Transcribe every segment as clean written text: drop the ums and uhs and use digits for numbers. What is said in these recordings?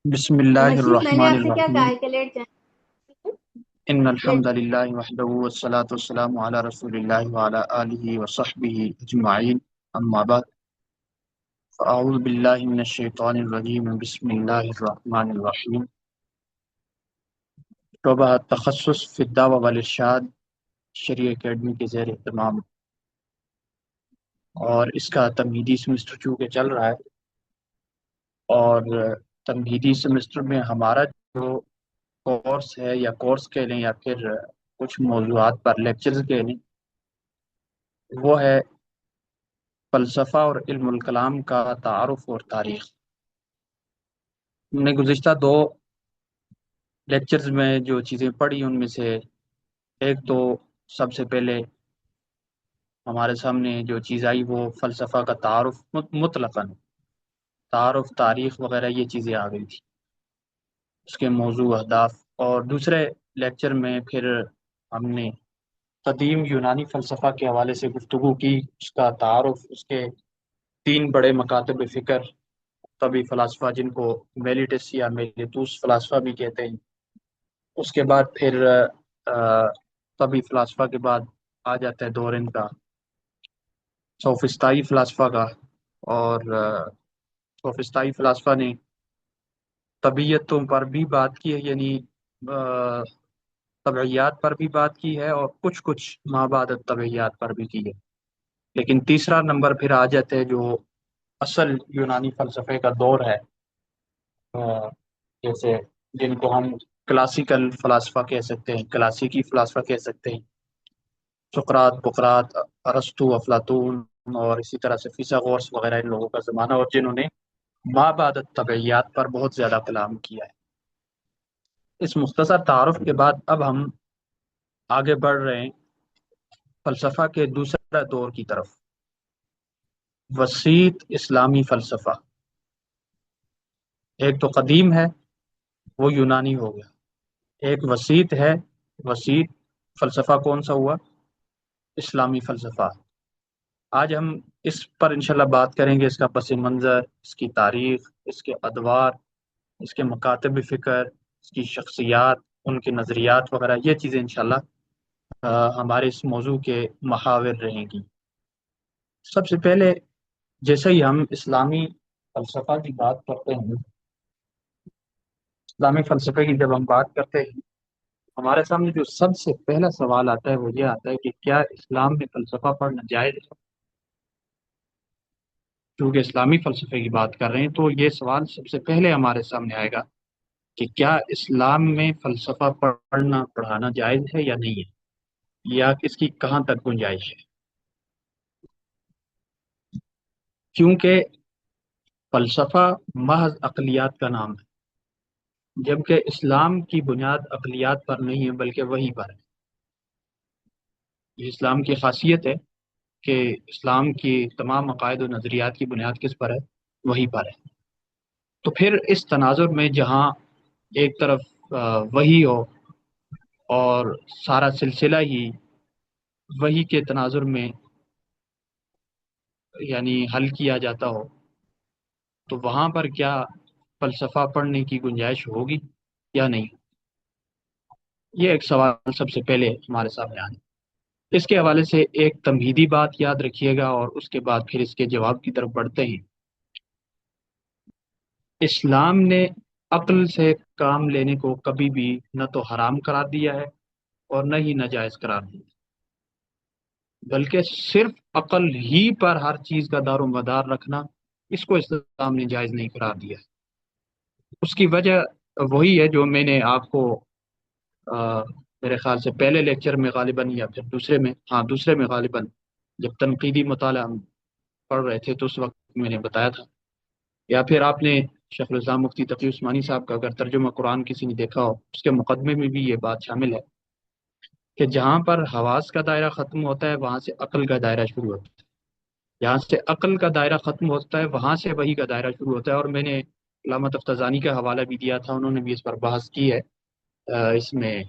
بسم اللہ حشیم، میں نے الرحمن آپ سے کیا کہا الرحیم ہے کہ لیٹ جائیں؟ ان لیٹ الحمد للہ وحدہ والصلاة والسلام علی رسول اللہ وعلی آلہ وصحبہ اجمعین اما بعد فاعوذ باللہ من الشیطان الرجیم بسم اللہ الرحمن الرحیم شعبہ تخصص فی الدعوہ والارشاد شریع اکیڈمی کے زیر اہتمام، اور اس کا تمہیدی سمسٹر چونکہ چل رہا ہے، اور تمہیدی سمسٹر میں ہمارا جو کورس ہے یا کورس کہہ لیں یا پھر کچھ موضوعات پر لیکچرز کہہ لیں، وہ ہے فلسفہ اور علم الکلام کا تعارف اور تاریخ۔ ہم نے گزشتہ دو لیکچرز میں جو چیزیں پڑھی ان میں سے ایک تو سب سے پہلے ہمارے سامنے جو چیز آئی وہ فلسفہ کا تعارف مطلقاً، تعارف تاریخ وغیرہ یہ چیزیں آ گئی تھی، اس کے موضوع اہداف۔ اور دوسرے لیکچر میں پھر ہم نے قدیم یونانی فلسفہ کے حوالے سے گفتگو کی، اس کا تعارف، اس کے تین بڑے مکاتب فکر، طبی فلاسفہ جن کو میلیٹس یا میلیتوس فلاسفہ بھی کہتے ہیں، اس کے بعد پھر طبی فلاسفہ کے بعد آ جاتا ہے دور ان کا سوفسطائی فلاسفہ کا، اور سوفسطائی فلاسفہ نے طبیعتوں پر بھی بات کی ہے، یعنی طبعیات پر بھی بات کی ہے، اور کچھ کچھ مابعد طبعیات پر بھی کی ہے۔ لیکن تیسرا نمبر پھر آ جاتے ہیں جو اصل یونانی فلسفے کا دور ہے، جیسے جن کو ہم کلاسیکل فلاسفہ کہہ سکتے ہیں، کلاسیکی فلاسفہ کہہ سکتے ہیں، سقراط، بقراط، ارسطو، افلاطون، اور اسی طرح سے فیثاغورس وغیرہ ان لوگوں کا زمانہ، اور جنہوں نے ما بعد طبعیات پر بہت زیادہ کلام کیا ہے۔ اس مختصر تعارف کے بعد اب ہم آگے بڑھ رہے ہیں فلسفہ کے دوسرے دور کی طرف، وسیط اسلامی فلسفہ۔ ایک تو قدیم ہے، وہ یونانی ہو گیا، ایک وسیط ہے۔ وسیط فلسفہ کون سا ہوا؟ اسلامی فلسفہ۔ آج ہم اس پر انشاءاللہ بات کریں گے، اس کا پس منظر، اس کی تاریخ، اس کے ادوار، اس کے مکاتب فکر، اس کی شخصیات، ان کے نظریات وغیرہ، یہ چیزیں انشاءاللہ ہمارے اس موضوع کے محاور رہیں گی۔ سب سے پہلے جیسے ہی ہم اسلامی فلسفہ کی بات کرتے ہیں، اسلامی فلسفے کی جب ہم بات کرتے ہیں، ہمارے سامنے جو سب سے پہلا سوال آتا ہے وہ یہ آتا ہے کہ کیا اسلام میں فلسفہ پڑھنا جائز ہے؟ کیونکہ اسلامی فلسفے کی بات کر رہے ہیں تو یہ سوال سب سے پہلے ہمارے سامنے آئے گا کہ کیا اسلام میں فلسفہ پڑھانا جائز ہے یا نہیں ہے، یا اس کی کہاں تک گنجائش ہے؟ کیونکہ فلسفہ محض عقلیات کا نام ہے، جبکہ اسلام کی بنیاد عقلیات پر نہیں ہے بلکہ وحی پر ہے۔ یہ اسلام کی خاصیت ہے کہ اسلام کی تمام عقائد و نظریات کی بنیاد کس پر ہے؟ وحی پر ہے۔ تو پھر اس تناظر میں جہاں ایک طرف وحی ہو اور سارا سلسلہ ہی وحی کے تناظر میں یعنی حل کیا جاتا ہو، تو وہاں پر کیا فلسفہ پڑھنے کی گنجائش ہوگی یا نہیں؟ یہ ایک سوال سب سے پہلے ہمارے سامنے آنے۔ اس کے حوالے سے ایک تمہیدی بات یاد رکھیے گا اور اس کے بعد پھر اس کے جواب کی طرف بڑھتے ہیں۔ اسلام نے عقل سے کام لینے کو کبھی بھی نہ تو حرام قرار دیا ہے اور نہ ہی ناجائز قرار دیا، بلکہ صرف عقل ہی پر ہر چیز کا دار و مدار رکھنا، اس کو اسلام نے جائز نہیں قرار دیا۔ اس کی وجہ وہی ہے جو میں نے آپ کو میرے خیال سے پہلے لیکچر میں غالباً یا پھر دوسرے میں غالباً جب تنقیدی مطالعہ ہم پڑھ رہے تھے تو اس وقت میں نے بتایا تھا، یا پھر آپ نے شیخ الاسلام مفتی تقی عثمانی صاحب کا اگر ترجمہ قرآن کسی نے دیکھا ہو، اس کے مقدمے میں بھی یہ بات شامل ہے کہ جہاں پر حواس کا دائرہ ختم ہوتا ہے وہاں سے عقل کا دائرہ شروع ہوتا ہے، جہاں سے عقل کا دائرہ ختم ہوتا ہے وہاں سے وحی کا دائرہ شروع ہوتا ہے۔ اور میں نے علامہ تفتزانی کا حوالہ بھی دیا تھا، انہوں نے بھی اس پر بحث کی ہے، اس میں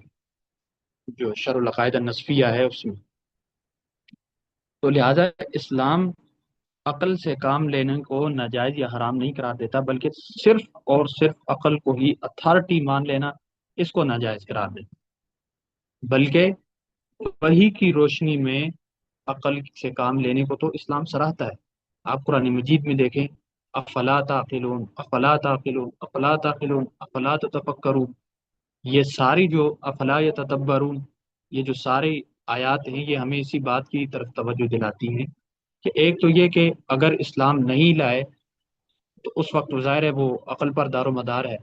جو شرح العقائد النصفیہ ہے اس میں۔ تو لہٰذا اسلام عقل سے کام لینے کو ناجائز یا حرام نہیں قرار دیتا، بلکہ صرف اور صرف عقل کو ہی اتھارٹی مان لینا اس کو ناجائز قرار دیتا، بلکہ وحی کی روشنی میں عقل سے کام لینے کو تو اسلام سراہتا ہے۔ آپ قرآن مجید میں دیکھیں، افلا تعقلون افلا تعقلون افلا تعقلون افلا تتفکرون، یہ ساری جو افلا یتدبرون، یہ جو ساری آیات ہیں، یہ ہمیں اسی بات کی طرف توجہ دلاتی ہیں کہ ایک تو یہ کہ اگر اسلام نہیں لائے تو اس وقت ظاہر ہے وہ عقل پر دار و مدار ہے۔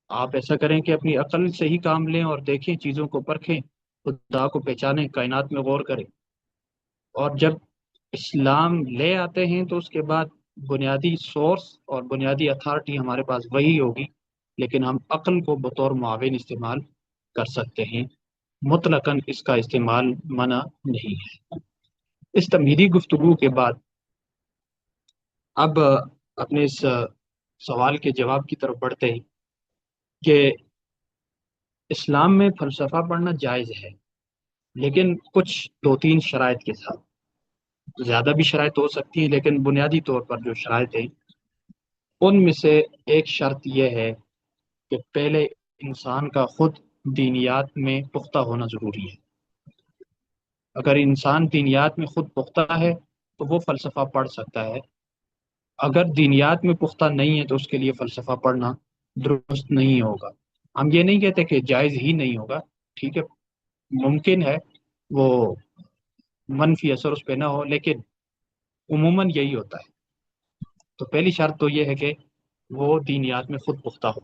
آپ ایسا کریں کہ اپنی عقل سے ہی کام لیں اور دیکھیں، چیزوں کو پرکھیں، خدا کو پہچانیں، کائنات میں غور کریں، اور جب اسلام لے آتے ہیں تو اس کے بعد بنیادی سورس اور بنیادی اتھارٹی ہمارے پاس وہی ہوگی، لیکن ہم عقل کو بطور معاون استعمال کر سکتے ہیں، مطلقاً اس کا استعمال منع نہیں ہے۔ اس تمہیدی گفتگو کے بعد اب اپنے اس سوال کے جواب کی طرف بڑھتے ہیں کہ اسلام میں فلسفہ پڑھنا جائز ہے، لیکن کچھ دو تین شرائط کے ساتھ۔ زیادہ بھی شرائط ہو سکتی ہیں، لیکن بنیادی طور پر جو شرائط ہیں ان میں سے ایک شرط یہ ہے کہ پہلے انسان کا خود دینیات میں پختہ ہونا ضروری ہے۔ اگر انسان دینیات میں خود پختہ ہے تو وہ فلسفہ پڑھ سکتا ہے، اگر دینیات میں پختہ نہیں ہے تو اس کے لیے فلسفہ پڑھنا درست نہیں ہوگا۔ ہم یہ نہیں کہتے کہ جائز ہی نہیں ہوگا، ٹھیک ہے، ممکن ہے وہ منفی اثر اس پہ نہ ہو، لیکن عموماً یہی ہوتا ہے۔ تو پہلی شرط تو یہ ہے کہ وہ دینیات میں خود پختہ ہو۔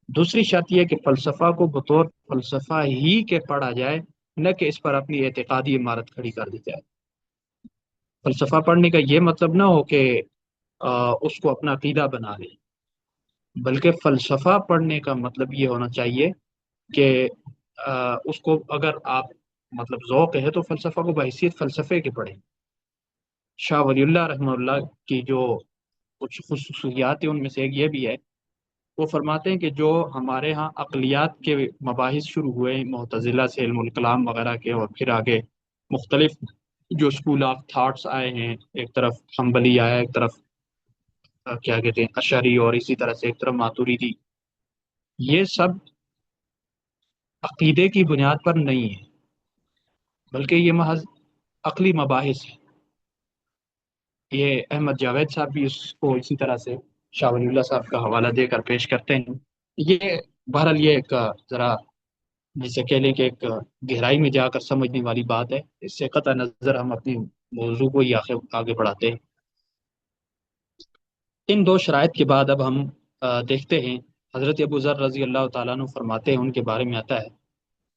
دوسری شرط یہ کہ فلسفہ کو بطور فلسفہ ہی کے پڑھا جائے، نہ کہ اس پر اپنی اعتقادی عمارت کھڑی کر دی جائے۔ فلسفہ پڑھنے کا یہ مطلب نہ ہو کہ اس کو اپنا عقیدہ بنا لیں، بلکہ فلسفہ پڑھنے کا مطلب یہ ہونا چاہیے کہ اس کو اگر آپ مطلب ذوق ہے تو فلسفہ کو بحیثیت فلسفے کے پڑھیں۔ شاہ ولی اللہ رحمہ اللہ کی جو کچھ خصوصیات ہیں ان میں سے ایک یہ بھی ہے، وہ فرماتے ہیں کہ جو ہمارے ہاں عقلیات کے مباحث شروع ہوئے معتزلہ سے، علم الکلام وغیرہ کے، اور پھر آگے مختلف جو اسکول آف تھاٹس آئے ہیں، ایک طرف حنبلی آیا، ایک طرف کیا کہتے ہیں اشعری، اور اسی طرح سے ایک طرف ماتوریدی، یہ سب عقیدے کی بنیاد پر نہیں ہے، بلکہ یہ محض عقلی مباحث ہیں۔ یہ احمد جاوید صاحب بھی اس کو اسی طرح سے شاہ ولی اللہ صاحب کا حوالہ دے کر پیش کرتے ہیں۔ یہ بہرحال یہ ایک ذرا جسے کہہ لیں کہ ایک گہرائی میں جا کر سمجھنے والی بات ہے، اس سے قطع نظر ہم اپنی موضوع کو ہی آگے بڑھاتے ہیں۔ ان دو شرائط کے بعد اب ہم دیکھتے ہیں، حضرت ابو ذر رضی اللہ تعالیٰ عنہ فرماتے ہیں، ان کے بارے میں آتا ہے،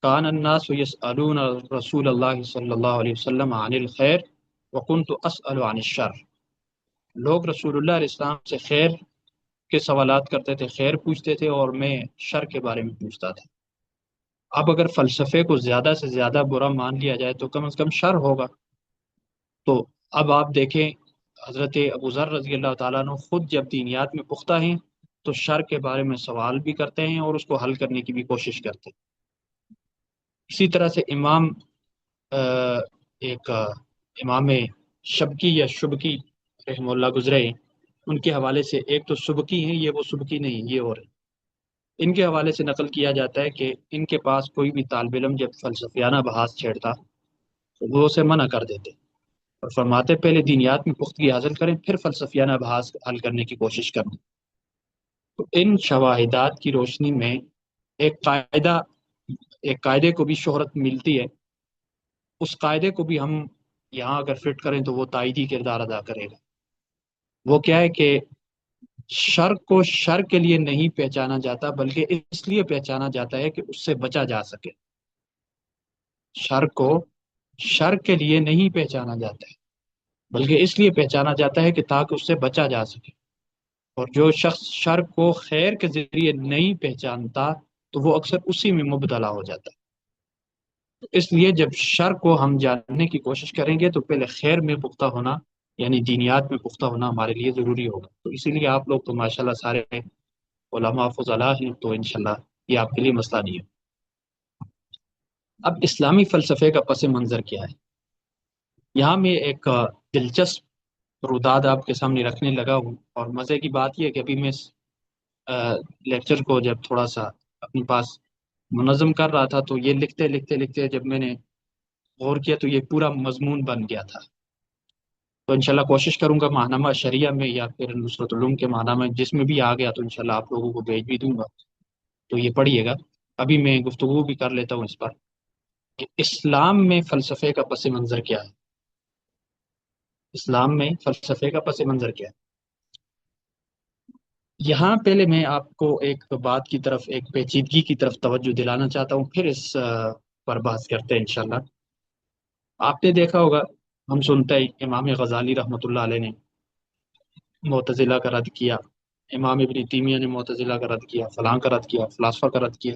کان الناس یسألون رسول اللہ صلی اللہ علیہ وسلم عن الخیر وکنت اسأل عن الشر، لوگ رسول اللہ علیہ السلام سے خیر کے سوالات کرتے تھے، خیر پوچھتے تھے، اور میں شر کے بارے میں پوچھتا تھا۔ اب اگر فلسفے کو زیادہ سے زیادہ برا مان لیا جائے تو کم از کم شر ہوگا۔ تو اب آپ دیکھیں، حضرت ابو ذر رضی اللہ تعالیٰ عنہ خود جب دینیات میں پختہ ہیں تو شر کے بارے میں سوال بھی کرتے ہیں اور اس کو حل کرنے کی بھی کوشش کرتے ہیں۔ اسی طرح سے امام ایک امام شبکی یا شبکی رحمہ اللہ گزرے ہیں، ان کے حوالے سے ایک تو سبکی ہیں، یہ وہ سبکی نہیں، یہ اور ان کے حوالے سے نقل کیا جاتا ہے کہ ان کے پاس کوئی بھی طالب علم جب فلسفیانہ بحث چھیڑتا تو وہ اسے منع کر دیتے اور فرماتے پہلے دینیات میں پختگی حاصل کریں، پھر فلسفیانہ بحث حل کرنے کی کوشش کریں۔ تو ان شواہدات کی روشنی میں ایک قاعدہ ایک قاعدے کو بھی شہرت ملتی ہے، اس قاعدے کو بھی ہم یہاں اگر فٹ کریں تو وہ تائیدی کردار ادا کرے گا۔ وہ کیا ہے کہ شر کو شر کے لیے نہیں پہچانا جاتا، بلکہ اس لیے پہچانا جاتا ہے کہ اس سے بچا جا سکے۔ شر کو شر کے لیے نہیں پہچانا جاتا ہے، بلکہ اس لیے پہچانا جاتا ہے کہ تاکہ اس سے بچا جا سکے۔ اور جو شخص شر کو خیر کے ذریعے نہیں پہچانتا تو وہ اکثر اسی میں مبتلا ہو جاتا ہے۔ اس لیے جب شر کو ہم جاننے کی کوشش کریں گے تو پہلے خیر میں پختہ ہونا، یعنی دینیات میں پختہ ہونا ہمارے لیے ضروری ہوگا۔ تو اسی لیے آپ لوگ تو ماشاءاللہ سارے علماء فضلاء ہیں، تو انشاءاللہ یہ آپ کے لیے مسئلہ نہیں ہے۔ اب اسلامی فلسفے کا پس منظر کیا ہے؟ یہاں میں ایک دلچسپ روداد آپ کے سامنے رکھنے لگا ہوں، اور مزے کی بات یہ ہے کہ ابھی میں اس لیکچر کو جب تھوڑا سا اپنے پاس منظم کر رہا تھا تو یہ لکھتے لکھتے لکھتے جب میں نے غور کیا تو یہ پورا مضمون بن گیا تھا۔ تو انشاءاللہ کوشش کروں گا ماہنامہ شریعہ میں یا پھر نصرت العلوم کے ماہنامہ جس میں بھی آ گیا تو انشاءاللہ آپ لوگوں کو بھیج بھی دوں گا، تو یہ پڑھیے گا۔ ابھی میں گفتگو بھی کر لیتا ہوں اس پر کہ اسلام میں فلسفے کا پس منظر کیا ہے۔ اسلام میں فلسفے کا پس منظر کیا ہے؟ یہاں پہلے میں آپ کو ایک بات کی طرف، ایک پیچیدگی کی طرف توجہ دلانا چاہتا ہوں، پھر اس پر بحث کرتے ہیں انشاءاللہ۔ آپ نے دیکھا ہوگا، ہم سنتے ہیں امام غزالی رحمۃ اللہ علیہ نے معتزلہ کا رد کیا، امام ابن تیمیہ نے معتزلہ کا رد کیا، فلاں کا رد کیا، فلاسفہ کا رد کیا۔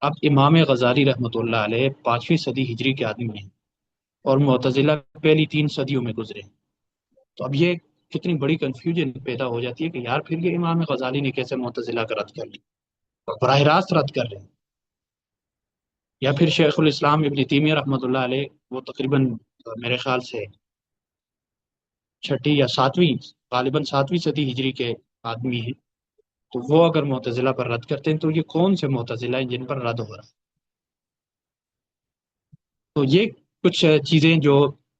اب امام غزالی رحمۃ اللہ علیہ 5ویں صدی ہجری کے آدمی ہیں، اور معتزلہ پہلی 3 صدیوں میں گزرے۔ تو اب یہ کتنی بڑی کنفیوژن پیدا ہو جاتی ہے کہ یار پھر یہ امام غزالی نے کیسے معتزلہ کا رد کر لیا، براہ راست رد کر رہے ہیں؟ یا پھر شیخ الاسلام ابن تیمیہ رحمۃ اللہ علیہ، وہ تقریباً میرے خیال سے چھٹی یا ساتویں، غالباً 7ویں صدی ہجری کے آدمی ہیں، تو وہ اگر معتزلہ پر رد کرتے ہیں تو یہ کون سے معتزلہ ہیں جن پر رد ہو رہا ہے؟ تو یہ کچھ چیزیں جو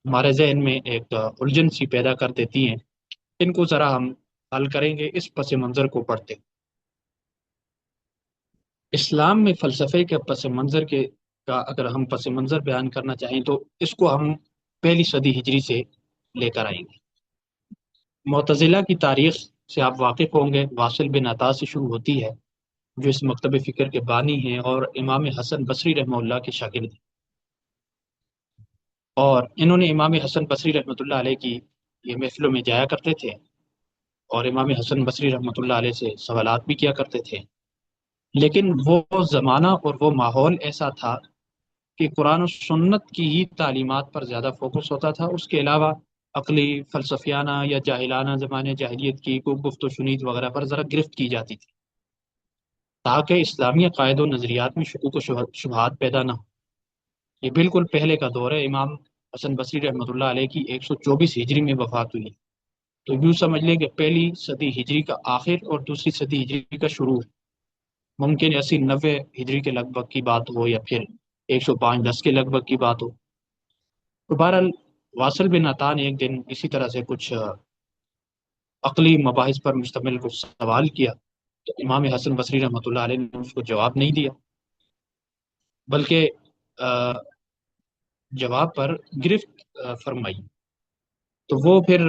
ہمارے ذہن میں ایک الجھن سی پیدا کر دیتی ہیں، ان کو ذرا ہم حل کریں گے اس پس منظر کو پڑھتے۔ اسلام میں فلسفے کے پس منظر کا اگر ہم پس منظر بیان کرنا چاہیں تو اس کو ہم پہلی صدی ہجری سے لے کر آئیں گے۔ معتزلہ کی تاریخ سے آپ واقف ہوں گے، واصل بن عطا سے شروع ہوتی ہے، جو اس مکتب فکر کے بانی ہیں اور امام حسن بصری رحمہ اللہ کے شاگرد ہیں، اور انہوں نے امام حسن بصری رحمۃ اللہ علیہ کی یہ محفلوں میں جایا کرتے تھے، اور امام حسن بصری رحمۃ اللہ علیہ سے سوالات بھی کیا کرتے تھے۔ لیکن وہ زمانہ اور وہ ماحول ایسا تھا کہ قرآن و سنت کی ہی تعلیمات پر زیادہ فوکس ہوتا تھا، اس کے علاوہ عقلی، فلسفیانہ یا جاہلانہ زمانے جاہلیت کی کوئی گفت و شنید وغیرہ پر ذرا گرفت کی جاتی تھی، تاکہ اسلامی عقائد و نظریات میں شکوک و شبہات پیدا نہ ہو۔ یہ بالکل پہلے کا دور ہے، امام حسن بصری رحمۃ اللہ علیہ کی 124 ہجری میں وفات ہوئی، تو یوں سمجھ لیں کہ پہلی صدی ہجری کا آخر اور دوسری صدی ہجری کا شروع ہے۔ ممکن 80 90 ہجری کے لگ بھگ کی بات ہو، یا پھر 105 10 کے لگ بھگ کی بات ہو۔ تو بہرحال واصل بن عطا نے ایک دن اسی طرح سے کچھ عقلی مباحث پر مشتمل کچھ سوال کیا، تو امام حسن بصری رحمۃ اللہ علیہ نے اس کو جواب نہیں دیا، بلکہ جواب پر گرفت فرمائی۔ تو وہ پھر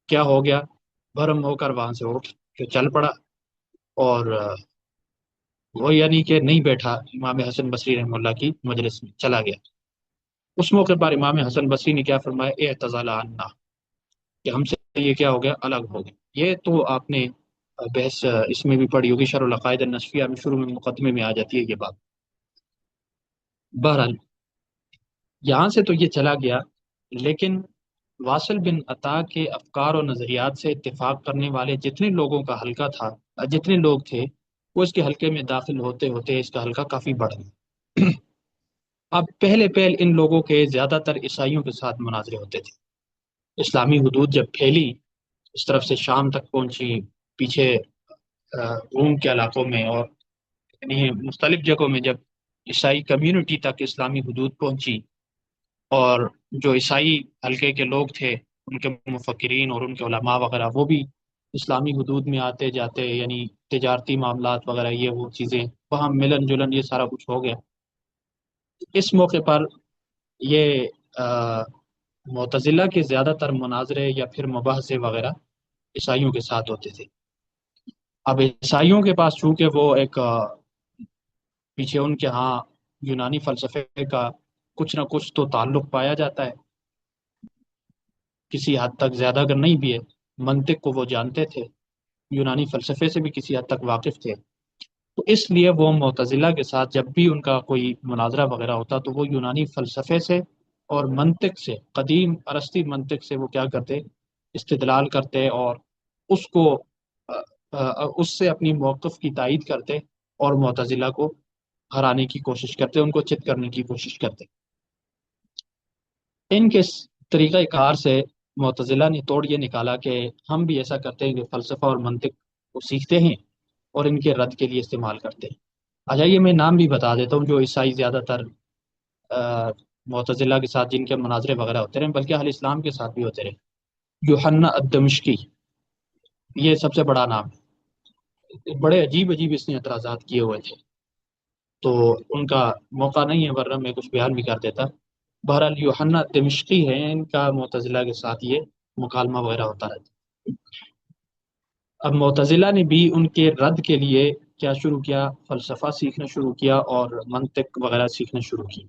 کیا ہو گیا، بھرم ہو کر وہاں سے اٹھ کے چل پڑا، اور وہ یعنی کہ نہیں بیٹھا امام حسن بصری رحمہ اللہ کی مجلس میں، چلا گیا۔ اس موقع پر امام حسن بصری نے کیا فرمایا، اعتزال عنا، کہ ہم سے یہ کیا ہو گیا، الگ ہو گیا۔ یہ تو آپ نے بحث اس میں بھی پڑھی ہوگی، شرح العقائد النصفیہ میں شروع میں مقدمے میں آ جاتی ہے یہ بات۔ بہرحال یہاں سے تو یہ چلا گیا، لیکن واصل بن عطا کے افکار و نظریات سے اتفاق کرنے والے جتنے لوگوں کا حلقہ تھا، جتنے لوگ تھے، وہ اس کے حلقے میں داخل ہوتے ہوتے اس کا حلقہ کافی بڑھ گیا۔ اب پہلے پہل ان لوگوں کے زیادہ تر عیسائیوں کے ساتھ مناظرے ہوتے تھے۔ اسلامی حدود جب پھیلی، اس طرف سے شام تک پہنچی، پیچھے روم کے علاقوں میں، اور یعنی مختلف جگہوں میں جب عیسائی کمیونٹی تک اسلامی حدود پہنچی، اور جو عیسائی حلقے کے لوگ تھے، ان کے مفکرین اور ان کے علماء وغیرہ، وہ بھی اسلامی حدود میں آتے جاتے، یعنی تجارتی معاملات وغیرہ، یہ وہ چیزیں وہاں ملن جلن یہ سارا کچھ ہو گیا۔ اس موقع پر یہ معتزلہ کے زیادہ تر مناظرے یا پھر مباحثے وغیرہ عیسائیوں کے ساتھ ہوتے تھے۔ اب عیسائیوں کے پاس چونکہ وہ ایک پیچھے ان کے ہاں یونانی فلسفے کا کچھ نہ کچھ تو تعلق پایا جاتا ہے، کسی حد تک، زیادہ اگر نہیں بھی ہے، منطق کو وہ جانتے تھے، یونانی فلسفے سے بھی کسی حد تک واقف تھے، تو اس لیے وہ معتزلہ کے ساتھ جب بھی ان کا کوئی مناظرہ وغیرہ ہوتا تو وہ یونانی فلسفے سے اور منطق سے، قدیم ارسطی منطق سے وہ کیا کرتے، استدلال کرتے، اور اس کو اس سے اپنی موقف کی تائید کرتے، اور معتزلہ کو ہرانے کی کوشش کرتے، ان کو چت کرنے کی کوشش کرتے۔ ان کے طریقہ کار سے معتزلہ نے توڑ یہ نکالا کہ ہم بھی ایسا کرتے ہیں کہ فلسفہ اور منطق کو سیکھتے ہیں اور ان کے رد کے لیے استعمال کرتے ہیں۔ اچھا، یہ میں نام بھی بتا دیتا ہوں جو عیسائی زیادہ تر معتزلہ کے ساتھ جن کے مناظرے وغیرہ ہوتے رہے، بلکہ اہل اسلام کے ساتھ بھی ہوتے رہے۔ یوحنا الدمشقی، یہ سب سے بڑا نام ہے، بڑے عجیب عجیب اس نے اعتراضات کیے ہوئے تھے، تو ان کا موقع نہیں ہے ورنہ میں کچھ بیان بھی کر دیتا۔ بہرحال یوحنا دمشقی ہے، ان کا معتزلہ کے ساتھ یہ مکالمہ وغیرہ ہوتا رہتا۔ اب معتزلہ نے بھی ان کے رد کے لیے کیا شروع کیا، فلسفہ سیکھنا شروع کیا اور منطق وغیرہ سیکھنا شروع کی،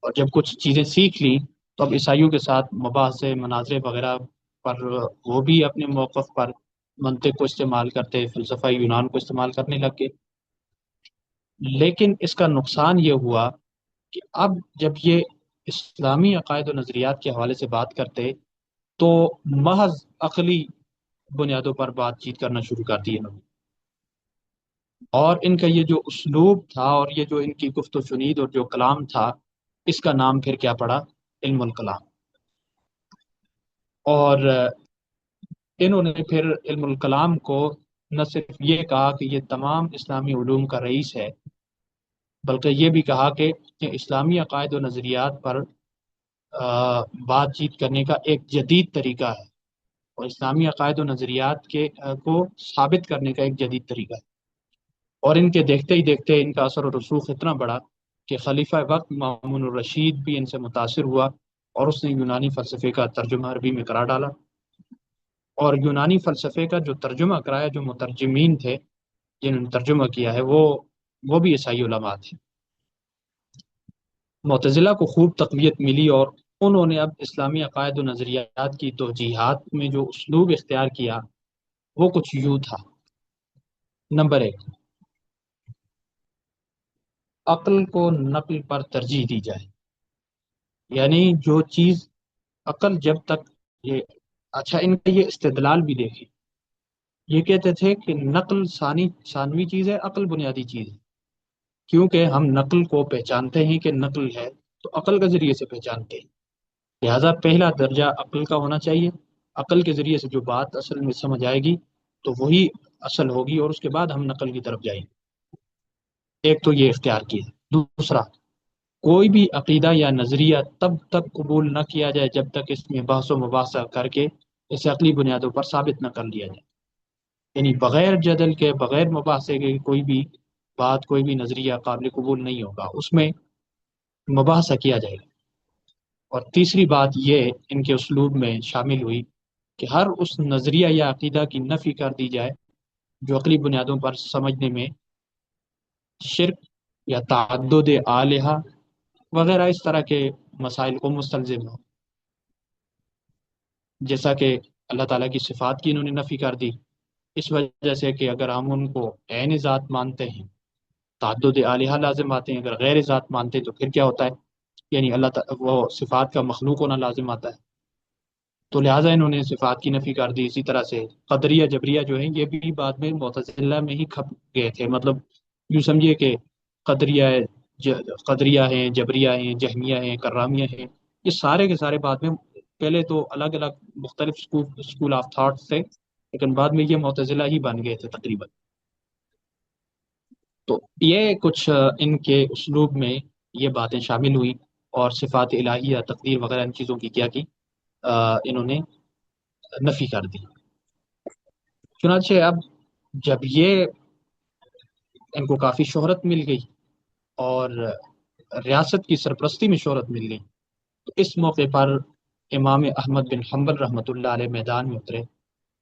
اور جب کچھ چیزیں سیکھ لی تو اب عیسائیوں کے ساتھ مباحثے مناظرے وغیرہ پر وہ بھی اپنے موقف پر منطق کو استعمال کرتے، فلسفہ یونان کو استعمال کرنے لگ گئے۔ لیکن اس کا نقصان یہ ہوا کہ اب جب یہ اسلامی عقائد و نظریات کے حوالے سے بات کرتے تو محض عقلی بنیادوں پر بات چیت کرنا شروع کر دی انہوں نے، اور ان کا یہ جو اسلوب تھا اور یہ جو ان کی گفت و شنید اور جو کلام تھا، اس کا نام پھر کیا پڑا؟ علم الکلام۔ اور انہوں نے پھر علم الکلام کو نہ صرف یہ کہا کہ یہ تمام اسلامی علوم کا رئیس ہے، بلکہ یہ بھی کہا کہ اسلامی عقائد و نظریات پر بات چیت کرنے کا ایک جدید طریقہ ہے، اور اسلامی عقائد و نظریات کو ثابت کرنے کا ایک جدید طریقہ ہے۔ اور ان کے دیکھتے ہی دیکھتے ان کا اثر و رسوخ اتنا بڑا کہ خلیفہ وقت مامون الرشید بھی ان سے متاثر ہوا، اور اس نے یونانی فلسفے کا ترجمہ عربی میں کرا ڈالا، اور یونانی فلسفے کا جو ترجمہ کرایا، جو مترجمین تھے جنہوں نے ترجمہ کیا ہے، وہ بھی عیسائی علماء تھے۔ معتزلہ کو خوب تقویت ملی، اور انہوں نے اب اسلامی عقائد و نظریات کی توجیہات میں جو اسلوب اختیار کیا وہ کچھ یوں تھا۔ نمبر 1، عقل کو نقل پر ترجیح دی جائے، یعنی جو چیز عقل جب تک یہ اچھا، ان کا یہ استدلال بھی دیکھیں، یہ کہتے تھے کہ نقل ثانوی چیز ہے، عقل بنیادی چیز ہے، کیونکہ ہم نقل کو پہچانتے ہیں کہ نقل ہے تو عقل کے ذریعے سے پہچانتے ہیں، لہذا پہلا درجہ عقل کا ہونا چاہیے، عقل کے ذریعے سے جو بات اصل میں سمجھ آئے گی تو وہی اصل ہوگی، اور اس کے بعد ہم نقل کی طرف جائیں گے۔ ایک تو یہ اختیار کیا۔ دوسرا، کوئی بھی عقیدہ یا نظریہ تب تک قبول نہ کیا جائے جب تک اس میں بحث و مباحثہ کر کے اسے عقلی بنیادوں پر ثابت نہ کر لیا جائے، یعنی بغیر جدل کے، بغیر مباحثے کے کوئی بھی بات، کوئی بھی نظریہ قابل قبول نہیں ہوگا، اس میں مباحثہ کیا جائے گا۔ اور تیسری بات یہ ان کے اسلوب میں شامل ہوئی کہ ہر اس نظریہ یا عقیدہ کی نفی کر دی جائے جو عقلی بنیادوں پر سمجھنے میں شرک یا تعدد آلہہ وغیرہ اس طرح کے مسائل کو مستلزم ہو، جیسا کہ اللہ تعالیٰ کی صفات کی انہوں نے نفی کر دی، اس وجہ سے کہ اگر ہم ان کو عین ذات مانتے ہیں تعدد آلہہ لازم آتے ہیں، اگر غیر ذات مانتے ہیں تو پھر کیا ہوتا ہے، یعنی اللہ تعالیٰ وہ صفات کا مخلوق ہونا لازم آتا ہے، تو لہٰذا انہوں نے صفات کی نفی کر دی۔ اسی طرح سے قدریہ جبریہ جو ہیں یہ بھی بعد میں معتزلہ میں ہی کھپ گئے تھے، مطلب یوں سمجھیے کہ قدریہ قدریہ ہیں، جبریہ ہیں، جہمیہ ہیں، کرامیہ ہیں، یہ سارے کے سارے بعد میں، پہلے تو الگ الگ مختلف اسکول آف تھاٹس تھے، لیکن بعد میں یہ معتزلہ ہی بن گئے تھے تقریباً۔ تو یہ کچھ ان کے اسلوب میں یہ باتیں شامل ہوئی، اور صفات الہیہ، تقدیر وغیرہ ان چیزوں کی کیا کی، انہوں نے نفی کر دی۔ چنانچہ اب جب یہ ان کو کافی شہرت مل گئی اور ریاست کی سرپرستی میں شہرت مل گئی، تو اس موقع پر امام احمد بن حنبل رحمۃ اللہ علیہ میدان میں اترے،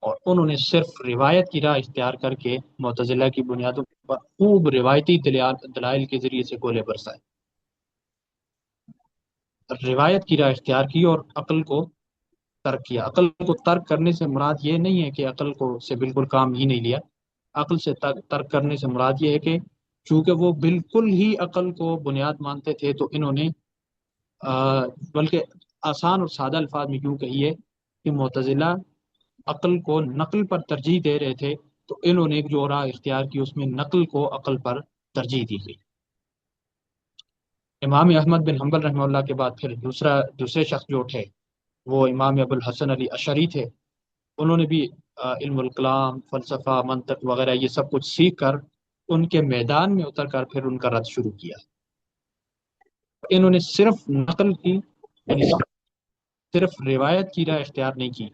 اور انہوں نے صرف روایت کی راہ اختیار کر کے معتزلہ کی بنیادوں پر خوب روایتی دلائل کے ذریعے سے گولے برسائے، روایت کی راہ اختیار کی اور عقل کو ترک کیا۔ عقل کو ترک کرنے سے مراد یہ نہیں ہے کہ عقل کو سے بالکل کام ہی نہیں لیا، عقل سے ترک کرنے سے مراد یہ ہے کہ چونکہ وہ بالکل ہی عقل کو بنیاد مانتے تھے تو انہوں نے بلکہ آسان اور سادہ الفاظ میں یوں کہیے کہ معتزلہ عقل کو نقل پر ترجیح دے رہے تھے، تو انہوں نے ایک جو راہ اختیار کی اس میں نقل کو عقل پر ترجیح دی گئی۔ امام احمد بن حنبل رحمہ اللہ کے بعد پھر دوسرے شخص جو اٹھے وہ امام ابو الحسن علی اشعری تھے، انہوں نے بھی علم الکلام، فلسفہ، منطق وغیرہ یہ سب کچھ سیکھ کر ان کے میدان میں اتر کر پھر ان کا رد شروع کیا۔ انہوں نے صرف نقل کی، یعنی صرف روایت کی راہ اختیار نہیں کی،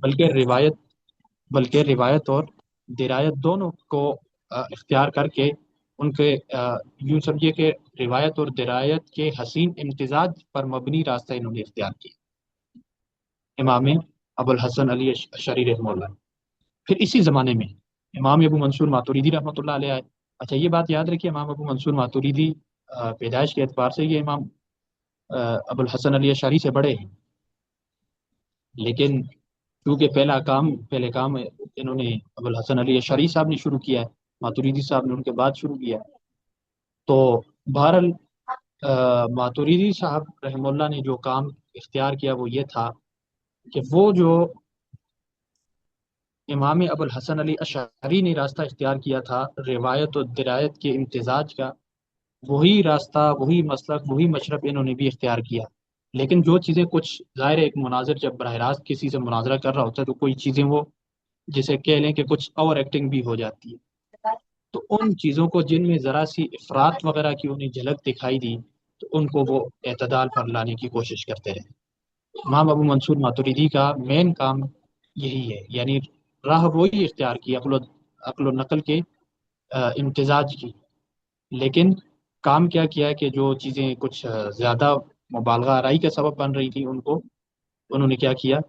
بلکہ روایت اور درایت دونوں کو اختیار کر کے ان کے یوں سمجھیے کہ روایت اور درایت کے حسین امتزاج پر مبنی راستہ انہوں نے اختیار کیا، امام ابو الحسن علی اشعری رحمہ اللہ۔ پھر اسی زمانے میں امام ابو منصور ماتوریدی رحمۃ اللہ علیہ آئے۔ اچھا یہ بات یاد رکھیے، امام ابو منصور ماتوریدی پیدائش کے اعتبار سے یہ امام ابو الحسن علی اشعری سے بڑے ہیں، لیکن کیونکہ پہلے کام انہوں نے ابو الحسن علی اشعری صاحب نے شروع کیا ہے، ماتوریدی صاحب نے ان کے بعد شروع کیا، تو بہرحال ماتوریدی صاحب رحمہ اللہ نے جو کام اختیار کیا وہ یہ تھا کہ وہ جو امام ابو الحسن علی اشعری نے راستہ اختیار کیا تھا روایت و درایت کے امتزاج کا، وہی راستہ، وہی مسلک، وہی مشرب انہوں نے بھی اختیار کیا۔ لیکن جو چیزیں کچھ ظاہر ہے، ایک مناظر جب براہ راست کسی سے مناظرہ کر رہا ہوتا ہے تو کوئی چیزیں وہ جسے کہہ لیں کہ کچھ اوور ایکٹنگ بھی ہو جاتی ہے، تو ان چیزوں کو جن میں ذرا سی افراط وغیرہ کی انہیں جھلک دکھائی دی تو ان کو وہ اعتدال پر لانے کی کوشش کرتے رہے۔ امام ابو منصور ماتوریدی کا مین کام یہی ہے، یعنی راہ وہی اختیار کی عقل و نقل کے امتزاج کی، لیکن کام کیا کیا کہ جو چیزیں کچھ زیادہ مبالغہ آرائی کا سبب بن رہی تھی ان کو انہوں نے کیا کیا،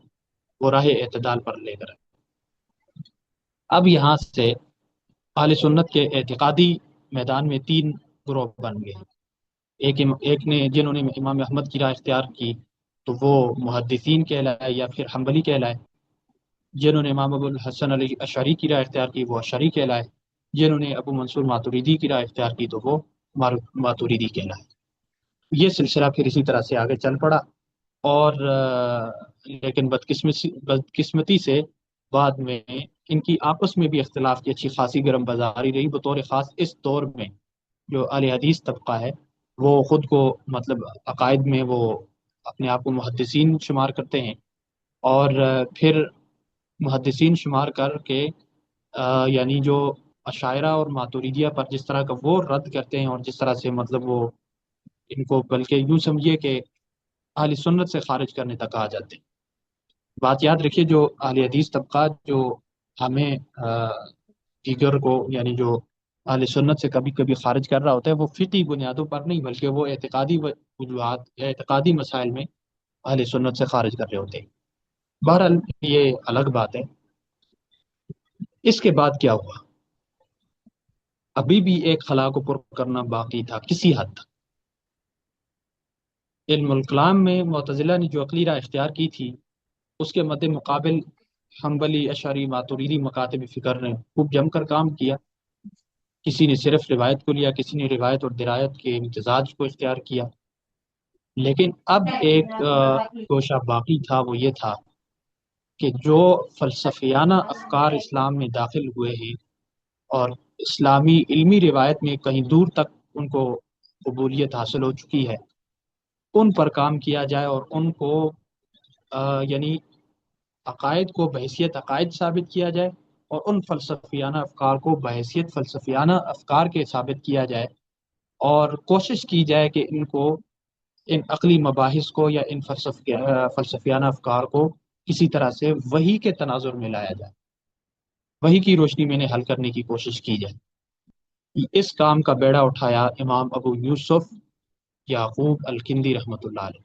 وہ راہ اعتدال پر لے کر آئے۔ اب یہاں سے اہل سنت کے اعتقادی میدان میں تین گروہ بن گئے۔ ایک نے جنہوں نے امام احمد کی راہ اختیار کی تو وہ محدثین کہلائے یا پھر حنبلی کہلائے، جنہوں نے امام ابو الحسن علی اشعری کی راہ اختیار کی وہ اشعری کہلائے، جنہوں نے ابو منصور ماتوریدی کی راہ اختیار کی تو وہ ماتوریدی کہلائے۔ یہ سلسلہ پھر اسی طرح سے آگے چل پڑا، اور لیکن بدقسمتی سے بعد میں ان کی آپس میں بھی اختلاف کی اچھی خاصی گرم بازاری رہی، بطور خاص اس دور میں جو اہل حدیث طبقہ ہے وہ خود کو مطلب عقائد میں وہ اپنے آپ کو محدثین شمار کرتے ہیں، اور پھر محدثین شمار کر کے یعنی جو اشاعرہ اور ماتوریدیہ پر جس طرح کا وہ رد کرتے ہیں، اور جس طرح سے مطلب وہ ان کو بلکہ یوں سمجھیے کہ اہل سنت سے خارج کرنے تک آ جاتے ہیں۔ بات یاد رکھیے، جو اہل حدیث طبقات جو ہمیں دیگر کو یعنی جو اہل سنت سے کبھی کبھی خارج کر رہا ہوتا ہے وہ فقہی بنیادوں پر نہیں بلکہ وہ اعتقادی وجوہات یا اعتقادی مسائل میں اہل سنت سے خارج کر رہے ہوتے ہیں۔ بہرحال یہ الگ بات ہے۔ اس کے بعد کیا ہوا؟ ابھی بھی ایک خلا کو پر کرنا باقی تھا کسی حد تک۔ علم الکلام میں معتزلہ نے جو عقلی راہ اختیار کی تھی اس کے مد مقابل حنبلی، اشعری، ماتوریدی مکاتب فکر نے خوب جم کر کام کیا۔ کسی نے صرف روایت کو لیا، کسی نے روایت اور درایت کے امتزاج کو اختیار کیا، لیکن اب ایک گوشہ باقی تھا، وہ یہ تھا کہ جو فلسفیانہ افکار اسلام میں داخل ہوئے ہیں اور اسلامی علمی روایت میں کہیں دور تک ان کو قبولیت حاصل ہو چکی ہے، ان پر کام کیا جائے اور ان کو یعنی عقائد کو بحیثیت عقائد ثابت کیا جائے، اور ان فلسفیانہ افکار کو بحیثیت فلسفیانہ افکار کے ثابت کیا جائے، اور کوشش کی جائے کہ ان کو، ان عقلی مباحث کو یا ان فلسفیانہ افکار کو کسی طرح سے وحی کے تناظر میں لایا جائے، وحی کی روشنی میں انہیں حل کرنے کی کوشش کی جائے۔ اس کام کا بیڑا اٹھایا امام ابو یوسف یعقوب الکندی رحمۃ اللہ علیہ۔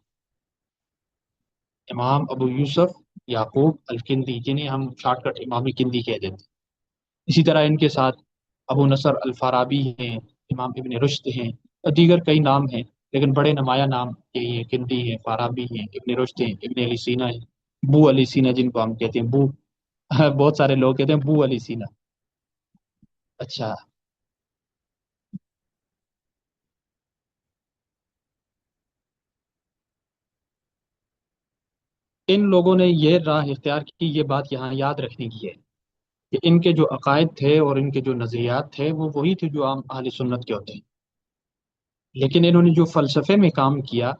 امام ابو یوسف یعقوب الکندی، جنہیں ہم شارٹ کٹ امام کندی کہہ دیتے ہیں۔ اسی طرح ان کے ساتھ ابو نصر الفارابی ہیں، امام ابن رشد ہیں، اور دیگر کئی نام ہیں، لیکن بڑے نمایاں نام یہی ہیں، کندی ہیں، فارابی ہیں، ابن رشد ہیں، ابن علی سینا ہیں، بو علی سینا جن کو ہم کہتے ہیں، بو بہت سارے لوگ کہتے ہیں بو علی سینا۔ اچھا، ان لوگوں نے یہ راہ اختیار کی، یہ بات یہاں یاد رکھنے کی ہے کہ ان کے جو عقائد تھے اور ان کے جو نظریات تھے وہ وہی تھے جو عام اہل سنت کے ہوتے ہیں، لیکن انہوں نے جو فلسفے میں کام کیا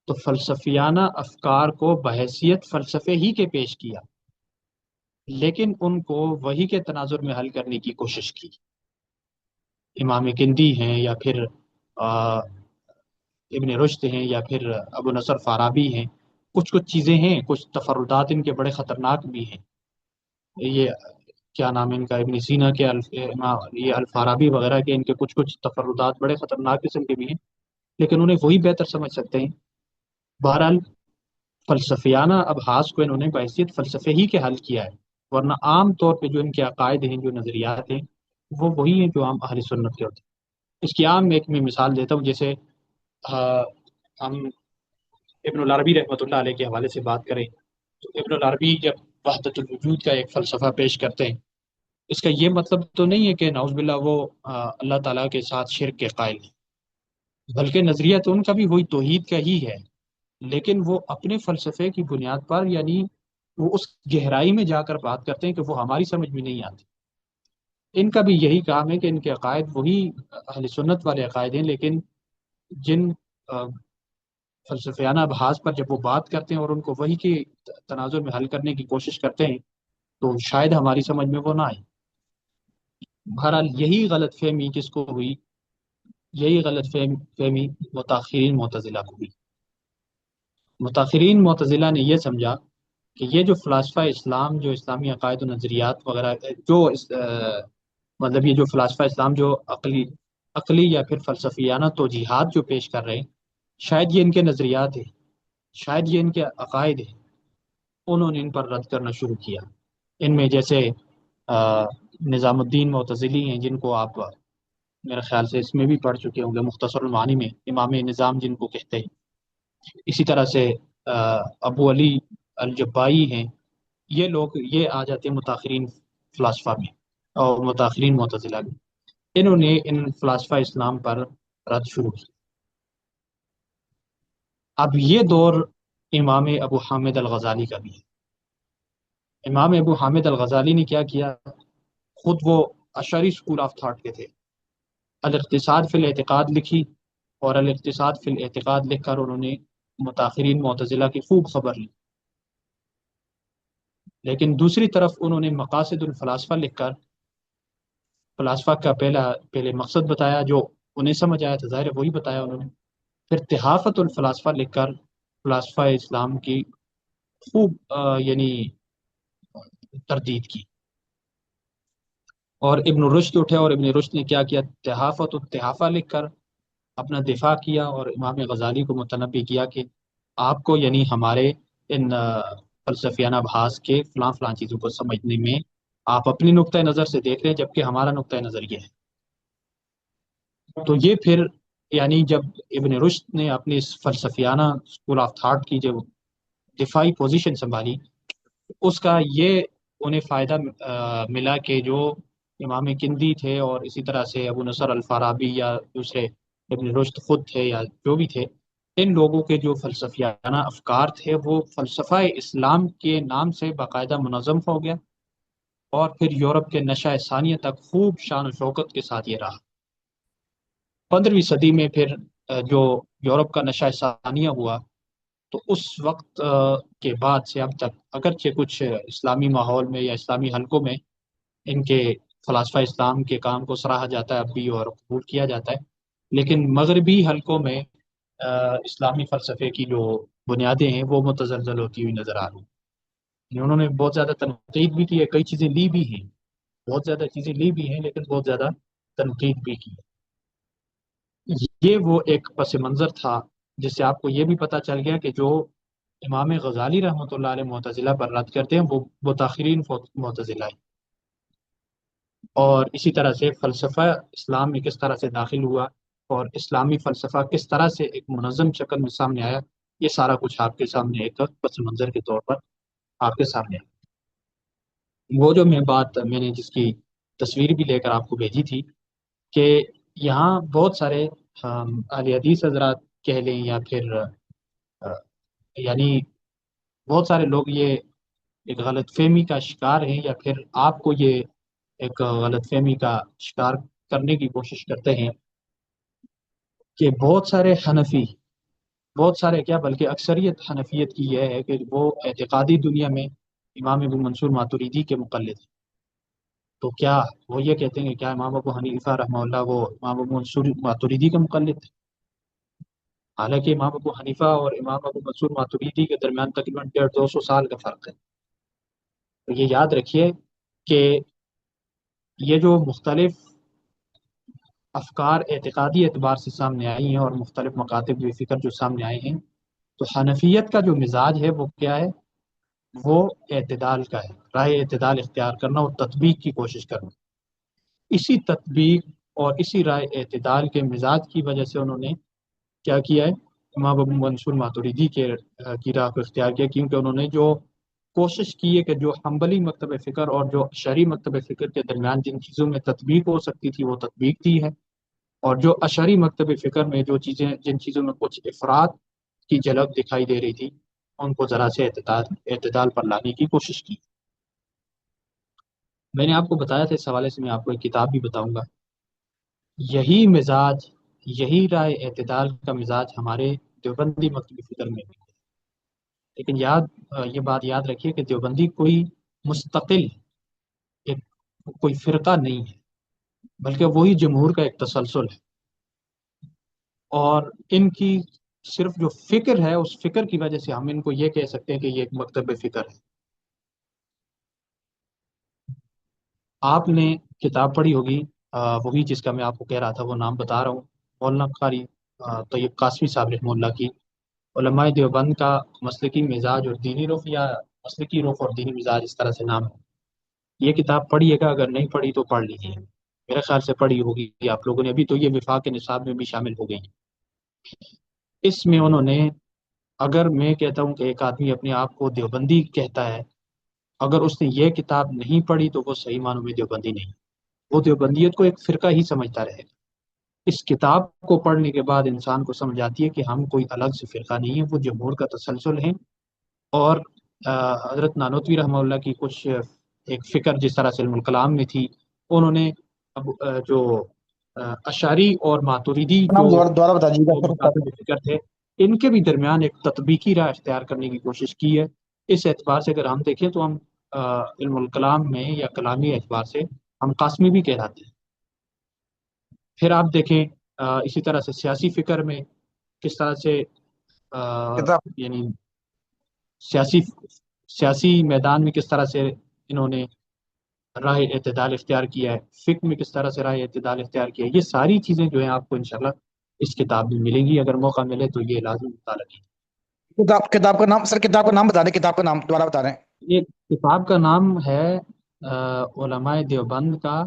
تو فلسفیانہ افکار کو بحیثیت فلسفے ہی کے پیش کیا، لیکن ان کو وہی کے تناظر میں حل کرنے کی کوشش کی۔ امام کندی ہیں، یا پھر آ، ابن رشد ہیں، یا پھر ابو نصر فارابی ہیں، کچھ کچھ چیزیں ہیں، کچھ تفردات ان کے بڑے خطرناک بھی ہیں۔ یہ کیا نام ہے ان کا، ابن سینا کے یہ الفارابی وغیرہ کے، ان کے کچھ کچھ تفردات بڑے خطرناک قسم کے بھی ہیں، لیکن انہیں وہی بہتر سمجھ سکتے ہیں۔ بہرحال فلسفیانہ ابحاث کو انہوں نے بحیثیت فلسفے ہی کے حل کیا ہے، ورنہ عام طور پہ جو ان کے عقائد ہیں، جو نظریات ہیں، وہ وہی ہیں جو عام اہل سنت کے ہوتے ہیں۔ اس کی عام ایک میں مثال دیتا ہوں، جیسے ہم ابن العربی رحمۃ اللہ علیہ کے حوالے سے بات کریں تو ابن العربی جب وحدت الوجود کا ایک فلسفہ پیش کرتے ہیں، اس کا یہ مطلب تو نہیں ہے کہ نعوذ باللہ وہ اللہ تعالیٰ کے ساتھ شرک کے قائل ہیں، بلکہ نظریہ تو ان کا بھی وہی توحید کا ہی ہے، لیکن وہ اپنے فلسفے کی بنیاد پر، یعنی وہ اس گہرائی میں جا کر بات کرتے ہیں کہ وہ ہماری سمجھ میں نہیں آتی۔ ان کا بھی یہی کام ہے کہ ان کے عقائد وہی اہل سنت والے عقائد ہیں، لیکن جن فلسفیانہ ابحاث پر جب وہ بات کرتے ہیں اور ان کو وہی کے تناظر میں حل کرنے کی کوشش کرتے ہیں، تو شاید ہماری سمجھ میں وہ نہ آئے۔ بہرحال یہی غلط فہمی کس کو ہوئی؟ یہی غلط فہمی متاخرین معتزلہ کو ہوئی۔ متاخرین معتزلہ نے یہ سمجھا کہ یہ جو فلاسفہ اسلام، جو اسلامی عقائد و نظریات وغیرہ، جو مطلب یہ جو فلاسفہ اسلام جو عقلی یا پھر فلسفیانہ توجیحات جو پیش کر رہے ہیں، شاید یہ ان کے نظریات ہیں، شاید یہ ان کے عقائد ہیں۔ انہوں نے ان پر رد کرنا شروع کیا۔ ان میں جیسے نظام الدین معتزلی ہیں، جن کو آپ میرے خیال سے اس میں بھی پڑھ چکے ہوں گے، مختصر المعانی میں امام نظام جن کو کہتے ہیں۔ اسی طرح سے ابو علی الجبائی ہیں۔ یہ لوگ یہ آ جاتے ہیں متاخرین فلاسفہ میں اور متاخرین معتزلہ میں۔ انہوں نے ان فلاسفہ اسلام پر رد شروع کی۔ اب یہ دور امام ابو حامد الغزالی کا بھی ہے۔ امام ابو حامد الغزالی نے کیا کیا؟ خود وہ اشعری اسکول آف تھاٹ کے تھے۔ الاقتصاد فی الاعتقاد لکھی، اور الاقتصاد فی الاعتقاد لکھ کر انہوں نے متاخرین معتزلہ کی خوب خبر لی۔ لیکن دوسری طرف انہوں نے مقاصد الفلاسفہ لکھ کر فلاسفہ کا پہلے مقصد بتایا، جو انہیں سمجھ آیا تھا، ظاہر ہے وہی بتایا انہوں نے۔ پھر تحافت الفلاسفہ لکھ کر فلاسفہ اسلام کی خوب یعنی تردید کی۔ اور ابن رشد اٹھے، اور ابن رشد نے کیا کیا؟ تحافت التحافہ لکھ کر اپنا دفاع کیا، اور امام غزالی کو متنبی کیا کہ آپ کو، یعنی ہمارے ان فلسفیانہ ابحاث کے فلاں فلاں چیزوں کو سمجھنے میں آپ اپنی نقطۂ نظر سے دیکھ رہے ہیں، جبکہ ہمارا نقطۂ نظر یہ ہے۔ تو یہ پھر یعنی جب ابن رشد نے اپنی اس فلسفیانہ اسکول آف تھاٹ کی جو دفاعی پوزیشن سنبھالی، اس کا یہ انہیں فائدہ ملا کہ جو امام کندی تھے، اور اسی طرح سے ابو نصر الفارابی یا دوسرے ابن رشد خود تھے، یا جو بھی تھے، ان لوگوں کے جو فلسفیانہ افکار تھے وہ فلسفہ اسلام کے نام سے باقاعدہ منظم ہو گیا، اور پھر یورپ کے نشہ ثانیہ تک خوب شان و شوکت کے ساتھ یہ رہا۔ 15ویں صدی میں پھر جو یورپ کا نشہ ثانیہ ہوا، تو اس وقت کے بعد سے اب تک اگرچہ کچھ اسلامی ماحول میں یا اسلامی حلقوں میں ان کے فلاسفہ اسلام کے کام کو سراہا جاتا ہے اب بھی اور قبول کیا جاتا ہے، لیکن مغربی حلقوں میں اسلامی فلسفے کی جو بنیادیں ہیں وہ متزلزل ہوتی ہوئی نظر آ رہی ہیں۔ انہوں نے بہت زیادہ تنقید بھی کی ہے، کئی چیزیں لی بھی ہیں، بہت زیادہ چیزیں لی بھی ہیں، لیکن بہت زیادہ تنقید بھی کی ہے۔ یہ وہ ایک پس منظر تھا جس سے آپ کو یہ بھی پتہ چل گیا کہ جو امام غزالی رحمۃ اللہ علیہ معتزلہ پر رد کرتے ہیں وہ متاخرین معتزلہ ہیں۔ اور اسی طرح سے فلسفہ اسلام میں کس طرح سے داخل ہوا، اور اسلامی فلسفہ کس طرح سے ایک منظم شکل میں سامنے آیا، یہ سارا کچھ آپ کے سامنے ایک پس منظر کے طور پر آپ کے سامنے آیا۔ وہ جو میں نے جس کی تصویر بھی لے کر آپ کو بھیجی تھی، کہ یہاں بہت سارے اہل حدیث حضرات کہہ لیں، یا پھر یعنی بہت سارے لوگ یہ ایک غلط فہمی کا شکار ہیں، یا پھر آپ کو یہ ایک غلط فہمی کا شکار کرنے کی کوشش کرتے ہیں کہ بہت سارے حنفی بہت سارے کیا بلکہ اکثریت حنفیت کی یہ ہے کہ وہ اعتقادی دنیا میں امام ابو منصور ماتریدی کے مقلد ہیں۔ تو کیا وہ یہ کہتے ہیں کہ کیا امام ابو حنیفہ رحمہ اللہ وہ امام ابو منصور ماتریدی کے مقلد تھے؟ حالانکہ امام ابو حنیفہ اور امام ابو منصور ماتریدی کے درمیان تقریباً 150 200 سال کا فرق ہے۔ تو یہ یاد رکھیے کہ یہ جو مختلف افکار اعتقادی اعتبار سے سامنے آئی ہیں اور مختلف مکاتب فکر جو سامنے آئے ہیں، تو حنفیت کا جو مزاج ہے وہ کیا ہے؟ وہ اعتدال کا ہے، رائے اعتدال اختیار کرنا اور تطبیق کی کوشش کرنا۔ اسی تطبیق اور اسی رائے اعتدال کے مزاج کی وجہ سے انہوں نے کیا کیا ہے؟ امام ابو منصور ماتریدی کی راہ کو اختیار کیا، کیونکہ انہوں نے جو کوشش کی ہے کہ جو حنبلی مکتب فکر اور جو اشعری مکتب فکر کے درمیان جن چیزوں میں تطبیق ہو سکتی تھی وہ تطبیق دی ہے، اور جو اشعری مکتب فکر میں جن چیزوں میں کچھ افراد کی جھلک دکھائی دے رہی تھی ان کو ذرا سے اعتدال پر لانے کی کوشش کی۔ میں نے آپ کو بتایا تھا، اس حوالے سے میں آپ کو ایک کتاب بھی بتاؤں گا۔ یہی مزاج، یہی رائے اعتدال کا مزاج ہمارے دیوبندی مکتب فکر میں بھی ہے۔ لیکن یہ بات یاد رکھیے کہ دیوبندی کوئی مستقل ایک کوئی فرقہ نہیں ہے، بلکہ وہی جمہور کا ایک تسلسل ہے، اور ان کی صرف جو فکر ہے اس فکر کی وجہ سے ہم ان کو یہ کہہ سکتے ہیں کہ یہ ایک مکتب فکر ہے۔ آپ نے کتاب پڑھی ہوگی، وہی جس کا میں آپ کو کہہ رہا تھا وہ نام بتا رہا ہوں، مولانا قاری طیب قاسمی صاحب رحمہ اللہ کی علماء دیوبند کا مسلکی مزاج اور دینی رخ، یا مسلکی رخ اور دینی مزاج، اس طرح سے نام ہے۔ یہ کتاب پڑھیے گا، اگر نہیں پڑھی تو پڑھ لیجیے، میرے خیال سے پڑھی ہوگی آپ لوگوں نے، ابھی تو یہ وفاق کے نصاب میں بھی شامل ہو گئی۔ اس میں انہوں نے، اگر میں کہتا ہوں کہ ایک آدمی اپنے آپ کو دیوبندی کہتا ہے، اگر اس نے یہ کتاب نہیں پڑھی تو وہ صحیح معنوں میں دیوبندی نہیں، وہ دیوبندیت کو ایک فرقہ ہی سمجھتا رہے گا۔ اس کتاب کو پڑھنے کے بعد انسان کو سمجھ آتی ہے کہ ہم کوئی الگ سے فرقہ نہیں ہے، وہ جمہور کا تسلسل ہے۔ اور حضرت نانوتوی رحمہ اللہ کی کچھ ایک فکر جس طرح سے علم الکلام میں تھی، انہوں نے جو اشعری اور ماتریدی نام جو دوبارہ دوبارہ بتا دیجیے دو گا مکاتب فکر تھے، ان کے بھی درمیان ایک تطبیقی راہ اختیار کرنے کی کوشش کی ہے۔ اس اعتبار سے اگر ہم دیکھیں تو ہم علم الکلام میں یا کلامی اعتبار سے ہم قاسمی بھی کہلاتے ہیں۔ پھر آپ دیکھیں اسی طرح سے سیاسی فکر میں کس طرح سے کتاب یعنی سیاسی سیاسی میدان میں کس طرح سے انہوں نے راہ اعتدال اختیار کیا ہے، فقہ میں کس طرح سے راہ اعتدال اختیار کیا ہے، یہ ساری چیزیں جو ہیں آپ کو انشاءاللہ اس کتاب میں ملیں گی، اگر موقع ملے تو یہ لازم مطالعہ کیجیے۔ کتاب کا نام سر، کتاب کا نام بتا دیں، کتاب کا نام دوبارہ بتا رہے ہیں؟ یہ کتاب کا نام ہے علماء دیوبند کا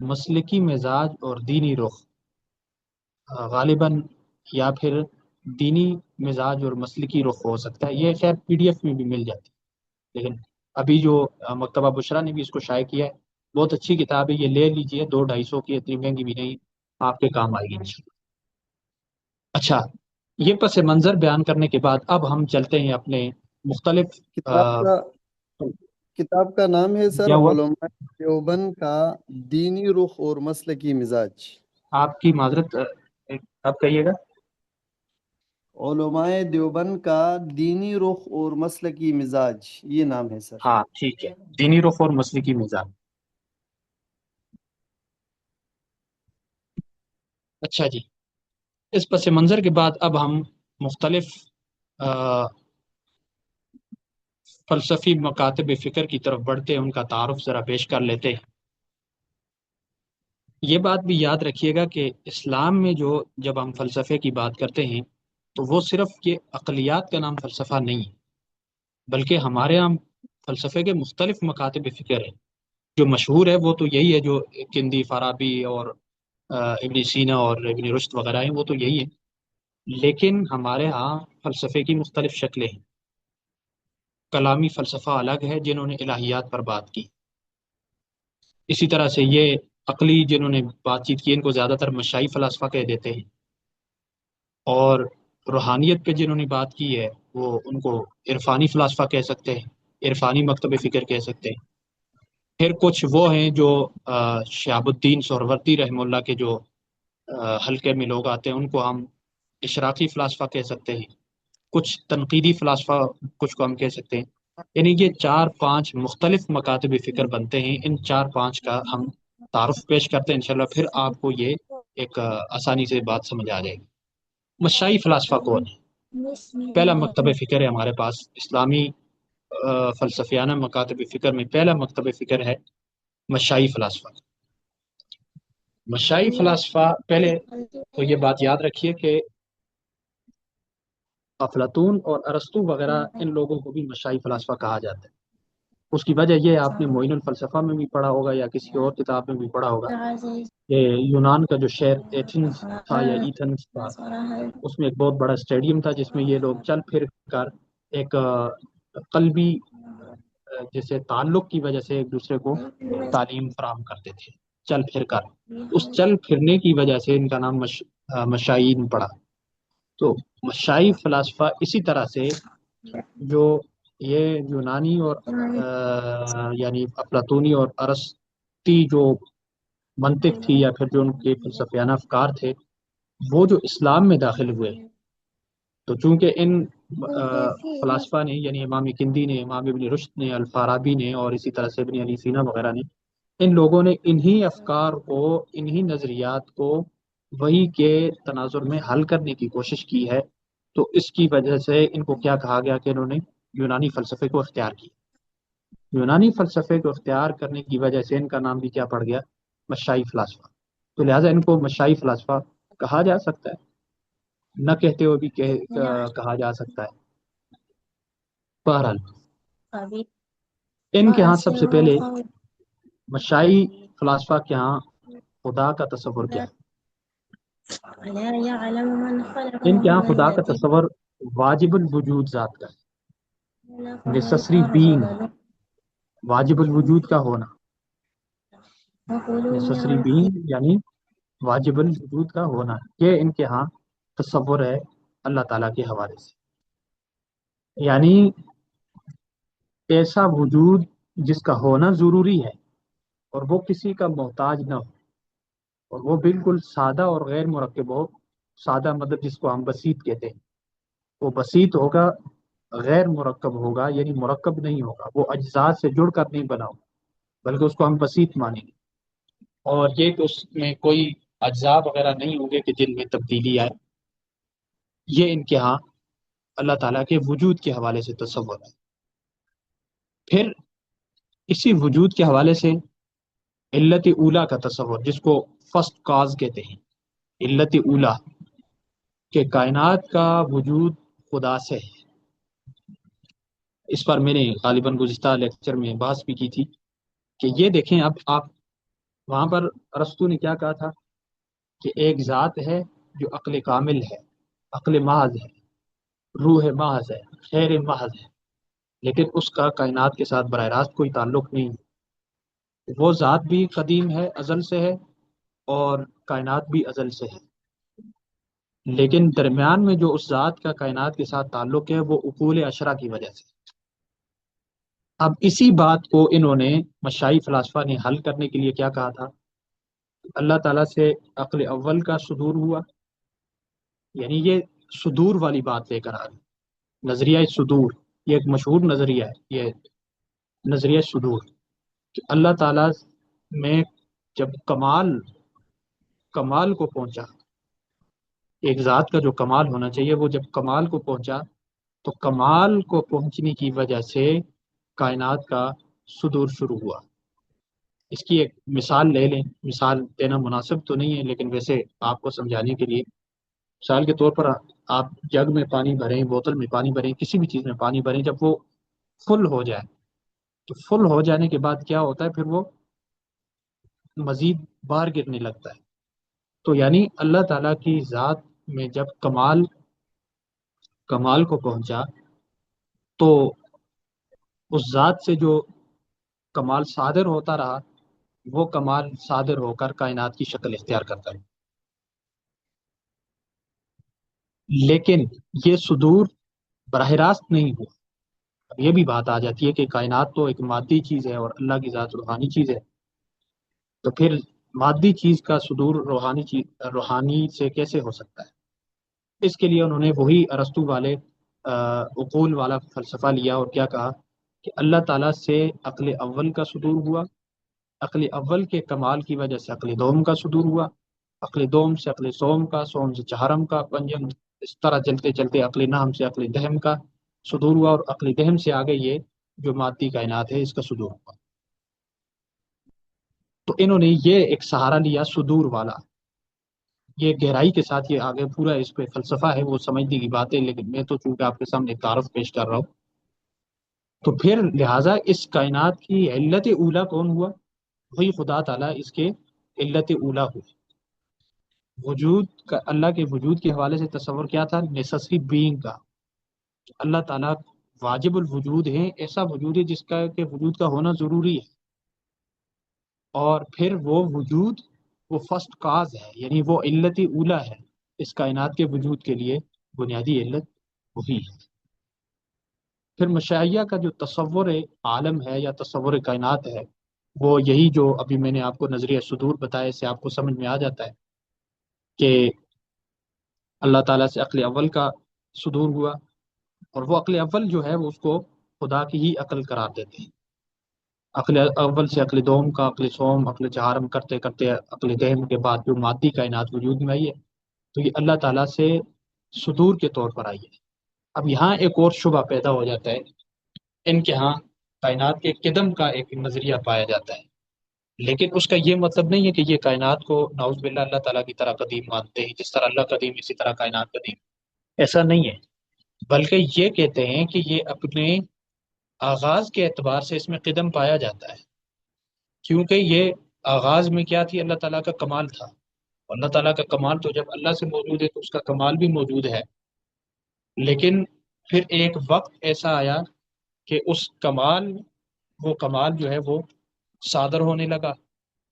مسلکی مزاج اور دینی رخ، غالباً یا پھر دینی مزاج اور مسلکی رخ ہو سکتا ہے، یہ خیر PDF میں بھی مل جاتی ہے، لیکن ابھی جو مکتبہ بشرا نے بھی اس کو شائع کیا ہے، بہت اچھی کتاب ہے، یہ لے لیجئے، 200 250 کی، اتنی مہنگی بھی نہیں، آپ کے کام آئے گی انشاءاللہ۔ اچھا، یہ پس منظر بیان کرنے کے بعد اب ہم چلتے ہیں اپنے مختلف کتاب کا کتاب کا نام ہے سر کیا ہوا؟ علماء دیوبند کا دینی رخ اور مسلکی مزاج۔ آپ کی معذرت، آپ کہیے گا۔ علماء دیوبند کا دینی رخ اور مسلکی مزاج، یہ نام ہے سر۔ ہاں ٹھیک ہے، دینی رخ اور مسلکی مزاج۔ اچھا جی، اس پس منظر کے بعد اب ہم مختلف فلسفی مکاتب فکر کی طرف بڑھتے ہیں، ان کا تعارف ذرا پیش کر لیتے ہیں۔ یہ بات بھی یاد رکھیے گا کہ اسلام میں جب ہم فلسفے کی بات کرتے ہیں تو وہ صرف یہ عقلیات کا نام فلسفہ نہیں ہے، بلکہ ہمارے ہاں فلسفے کے مختلف مکاتب فکر ہیں۔ جو مشہور ہے وہ تو یہی ہے، جو کندی، فارابی اور ابن سینا اور ابن رشد وغیرہ ہیں، وہ تو یہی ہے، لیکن ہمارے ہاں فلسفے کی مختلف شکلیں ہیں۔ کلامی فلسفہ الگ ہے جنہوں نے الہیات پر بات کی، اسی طرح سے یہ عقلی جنہوں نے بات چیت کی ان کو زیادہ تر مشائی فلسفہ کہہ دیتے ہیں، اور روحانیت پہ جنہوں نے بات کی ہے وہ ان کو عرفانی فلسفہ کہہ سکتے ہیں، عرفانی مکتب فکر کہہ سکتے ہیں۔ پھر کچھ وہ ہیں جو شہاب الدین سہروردی رحمہ اللہ کے جو حلقے میں لوگ آتے ہیں ان کو ہم اشراقی فلاسفہ کہہ سکتے ہیں، کچھ تنقیدی فلاسفہ، کچھ کو ہم کہہ سکتے ہیں. یعنی یہ 4-5 مختلف مکاتب فکر بنتے ہیں. ان 4-5 کا ہم تعارف پیش کرتے ہیں انشاءاللہ، پھر آپ کو یہ ایک آسانی سے بات سمجھ آ جائے گی. مشائی فلاسفہ کون ہے؟ پہلا مکتب فکر ہے ہمارے پاس اسلامی فلسفیانہ مکاتب فکر میں پہلا مکتب فکر ہے مشائی فلاسفہ. مشائی فلاسفہ پہلے تو یہ بات یاد رکھیے کہ افلاطون اور ارسطو وغیرہ ان لوگوں کو بھی مشائی فلاسفہ کہا جاتا ہے. اس کی وجہ یہ آپ نے معین الفلسفہ میں بھی پڑھا ہوگا یا کسی اور کتاب میں بھی پڑھا ہوگا کہ یونان کا جو شہر ایتھنز تھا یا ایتھنز تھا، اس میں ایک بہت بڑا اسٹیڈیم تھا جس میں یہ لوگ چل پھر کر ایک قلبی جیسے تعلق کی وجہ سے ایک دوسرے کو تعلیم فراہم کرتے تھے چل پھر کر. اس چل پھرنے کی وجہ سے ان کا نام مشائین پڑا. تو مشائی فلاسفہ اسی طرح سے جو یہ یونانی اور یعنی افلاطونی اور ارسطی جو منطق تھی یا پھر جو ان کے فلسفیانہ افکار تھے، وہ جو اسلام میں داخل ہوئے، تو چونکہ ان فلاسفہ نے یعنی امام کندی نے، امام ابن رشد نے، الفارابی نے اور اسی طرح سے ابن علی سینا وغیرہ نے، ان لوگوں نے انہی افکار کو، انہی نظریات کو وہی کے تناظر میں حل کرنے کی کوشش کی ہے. تو اس کی وجہ سے ان کو کیا کہا گیا کہ انہوں نے یونانی فلسفے کو اختیار کیا. یونانی فلسفے کو اختیار کرنے کی وجہ سے ان کا نام بھی کیا پڑ گیا؟ مشائی فلاسفہ. تو لہٰذا ان کو مشائی فلاسفہ کہا جا سکتا ہے، نہ کہتے ہوئے بھی کہا جا سکتا ہے. بہرحال ان کے ہاں سب سے پہلے مشائی فلاسفہ کے ہاں خدا کا تصور کیا ہے؟ ان کے ہاں خدا کا تصور واجب الوجود ذات کا ہے، نیسسری بینگ، واجب الوجود کا ہونا، نیسسری بینگ یعنی واجب الوجود کا ہونا، یہ ان کے ہاں تصور ہے اللہ تعالیٰ کے حوالے سے. یعنی ایسا وجود جس کا ہونا ضروری ہے اور وہ کسی کا محتاج نہ ہو، اور وہ بالکل سادہ اور غیر مرکب ہو. سادہ مطلب جس کو ہم بسیط کہتے ہیں، وہ بسیط ہوگا، غیر مرکب ہوگا، یعنی مرکب نہیں ہوگا، وہ اجزاء سے جڑ کر نہیں بنا ہوگا، بلکہ اس کو ہم بسیط مانیں گے. اور یہ کہ اس میں کوئی اجزاء وغیرہ نہیں ہوں گے کہ جن میں تبدیلی آئے. یہ ان کے ہاں اللہ تعالیٰ کے وجود کے حوالے سے تصور ہے. پھر اسی وجود کے حوالے سے علت اولا کا تصور، جس کو فرسٹ کاز کہتے ہیں، علت اولا کہ کائنات کا وجود خدا سے ہے. اس پر میں نے غالباً گزشتہ لیکچر میں بحث بھی کی تھی کہ یہ دیکھیں، اب آپ وہاں پر ارسطو نے کیا کہا تھا کہ ایک ذات ہے جو عقل کامل ہے، عقل محض ہے، روح محض ہے، خیر محض ہے، لیکن اس کا کائنات کے ساتھ براہ راست کوئی تعلق نہیں. وہ ذات بھی قدیم ہے، ازل سے ہے، اور کائنات بھی ازل سے ہے، لیکن درمیان میں جو اس ذات کا کائنات کے ساتھ تعلق ہے وہ عقول عشرہ کی وجہ سے. اب اسی بات کو انہوں نے مشائی فلاسفہ نے حل کرنے کے لیے کیا کہا تھا؟ اللہ تعالیٰ سے عقل اول کا صدور ہوا، یعنی یہ صدور والی بات لے کر آ گئی، نظریہ صدور. یہ ایک مشہور نظریہ ہے، یہ نظریہ صدور، کہ اللہ تعالیٰ میں جب کمال کو پہنچا، ایک ذات کا جو کمال ہونا چاہیے وہ جب کمال کو پہنچا، تو کمال کو پہنچنے کی وجہ سے کائنات کا صدور شروع ہوا. اس کی ایک مثال لے لیں، مثال دینا مناسب تو نہیں ہے لیکن ویسے آپ کو سمجھانے کے لیے، مثال کے طور پر آپ جگ میں پانی بھریں، بوتل میں پانی بھریں، کسی بھی چیز میں پانی بھریں، جب وہ فل ہو جائے تو فل ہو جانے کے بعد کیا ہوتا ہے؟ پھر وہ مزید باہر گرنے لگتا ہے. تو یعنی اللہ تعالیٰ کی ذات میں جب کمال کو پہنچا تو اس ذات سے جو کمال صادر ہوتا رہا، وہ کمال صادر ہو کر کائنات کی شکل اختیار کرتا ہے. لیکن یہ صدور براہ راست نہیں ہوا. اب یہ بھی بات آ جاتی ہے کہ کائنات تو ایک مادی چیز ہے اور اللہ کی ذات روحانی چیز ہے، تو پھر مادی چیز کا صدور روحانی سے کیسے ہو سکتا ہے؟ اس کے لیے انہوں نے وہی ارسطو والے عقول والا فلسفہ لیا اور کیا کہا کہ اللہ تعالیٰ سے عقل اول کا صدور ہوا، عقل اول کے کمال کی وجہ سے عقل دوم کا صدور ہوا، عقل دوم سے عقل سوم کا، سوم سے چہارم کا، پنجم، اس طرح چلتے چلتے عقل نہم سے عقل دہم کا صدور ہوا، اور عقل دہم سے آگے یہ جو مادی کائنات ہے اس کا صدور ہوا۔ تو انہوں نے یہ ایک سہارا لیا صدور والا، یہ گہرائی کے ساتھ یہ آگے پورا اس پہ فلسفہ ہے، وہ سمجھنے کی بات ہے، لیکن میں تو چونکہ آپ کے سامنے ایک تعارف پیش کر رہا ہوں۔ تو پھر لہٰذا اس کائنات کی علت اولا کون ہوا؟ وہی خدا تعالیٰ اس کے علت اولا ہوئی۔ وجود کا، اللہ کے وجود کے حوالے سے تصور کیا تھا؟ نیسسری بینگ کا، اللہ تعالیٰ واجب الوجود ہے، ایسا وجود ہے جس کا کہ وجود کا ہونا ضروری ہے، اور پھر وہ وجود وہ فرسٹ کاز ہے، یعنی وہ علت اولا ہے اس کائنات کے وجود کے لیے، بنیادی علت وہی ہے۔ پھر مشائیہ کا جو تصور عالم ہے یا تصور کائنات ہے، وہ یہی جو ابھی میں نے آپ کو نظریہ صدور بتایا، اس سے آپ کو سمجھ میں آ جاتا ہے کہ اللہ تعالیٰ سے عقل اول کا صدور ہوا، اور وہ عقل اول جو ہے وہ اس کو خدا کی ہی عقل قرار دیتے ہیں۔ عقل اول سے عقل دوم کا، عقل سوم، عقل چہارم کرتے کرتے عقل دہم کے بعد جو مادی کائنات وجود میں آئی ہے، تو یہ اللہ تعالیٰ سے صدور کے طور پر آئی ہے۔ اب یہاں ایک اور شبہ پیدا ہو جاتا ہے، ان کے ہاں کائنات کے قدم کا ایک نظریہ پایا جاتا ہے، لیکن اس کا یہ مطلب نہیں ہے کہ یہ کائنات کو نعوذ باللہ اللہ تعالیٰ کی طرح قدیم مانتے ہیں، جس طرح اللہ قدیم اسی طرح کائنات قدیم، ایسا نہیں ہے، بلکہ یہ کہتے ہیں کہ یہ اپنے آغاز کے اعتبار سے اس میں قدم پایا جاتا ہے، کیونکہ یہ آغاز میں کیا تھی؟ اللہ تعالیٰ کا کمال تھا، اور اللہ تعالیٰ کا کمال تو جب اللہ سے موجود ہے تو اس کا کمال بھی موجود ہے، لیکن پھر ایک وقت ایسا آیا کہ اس کمال، وہ کمال جو ہے وہ صادر ہونے لگا،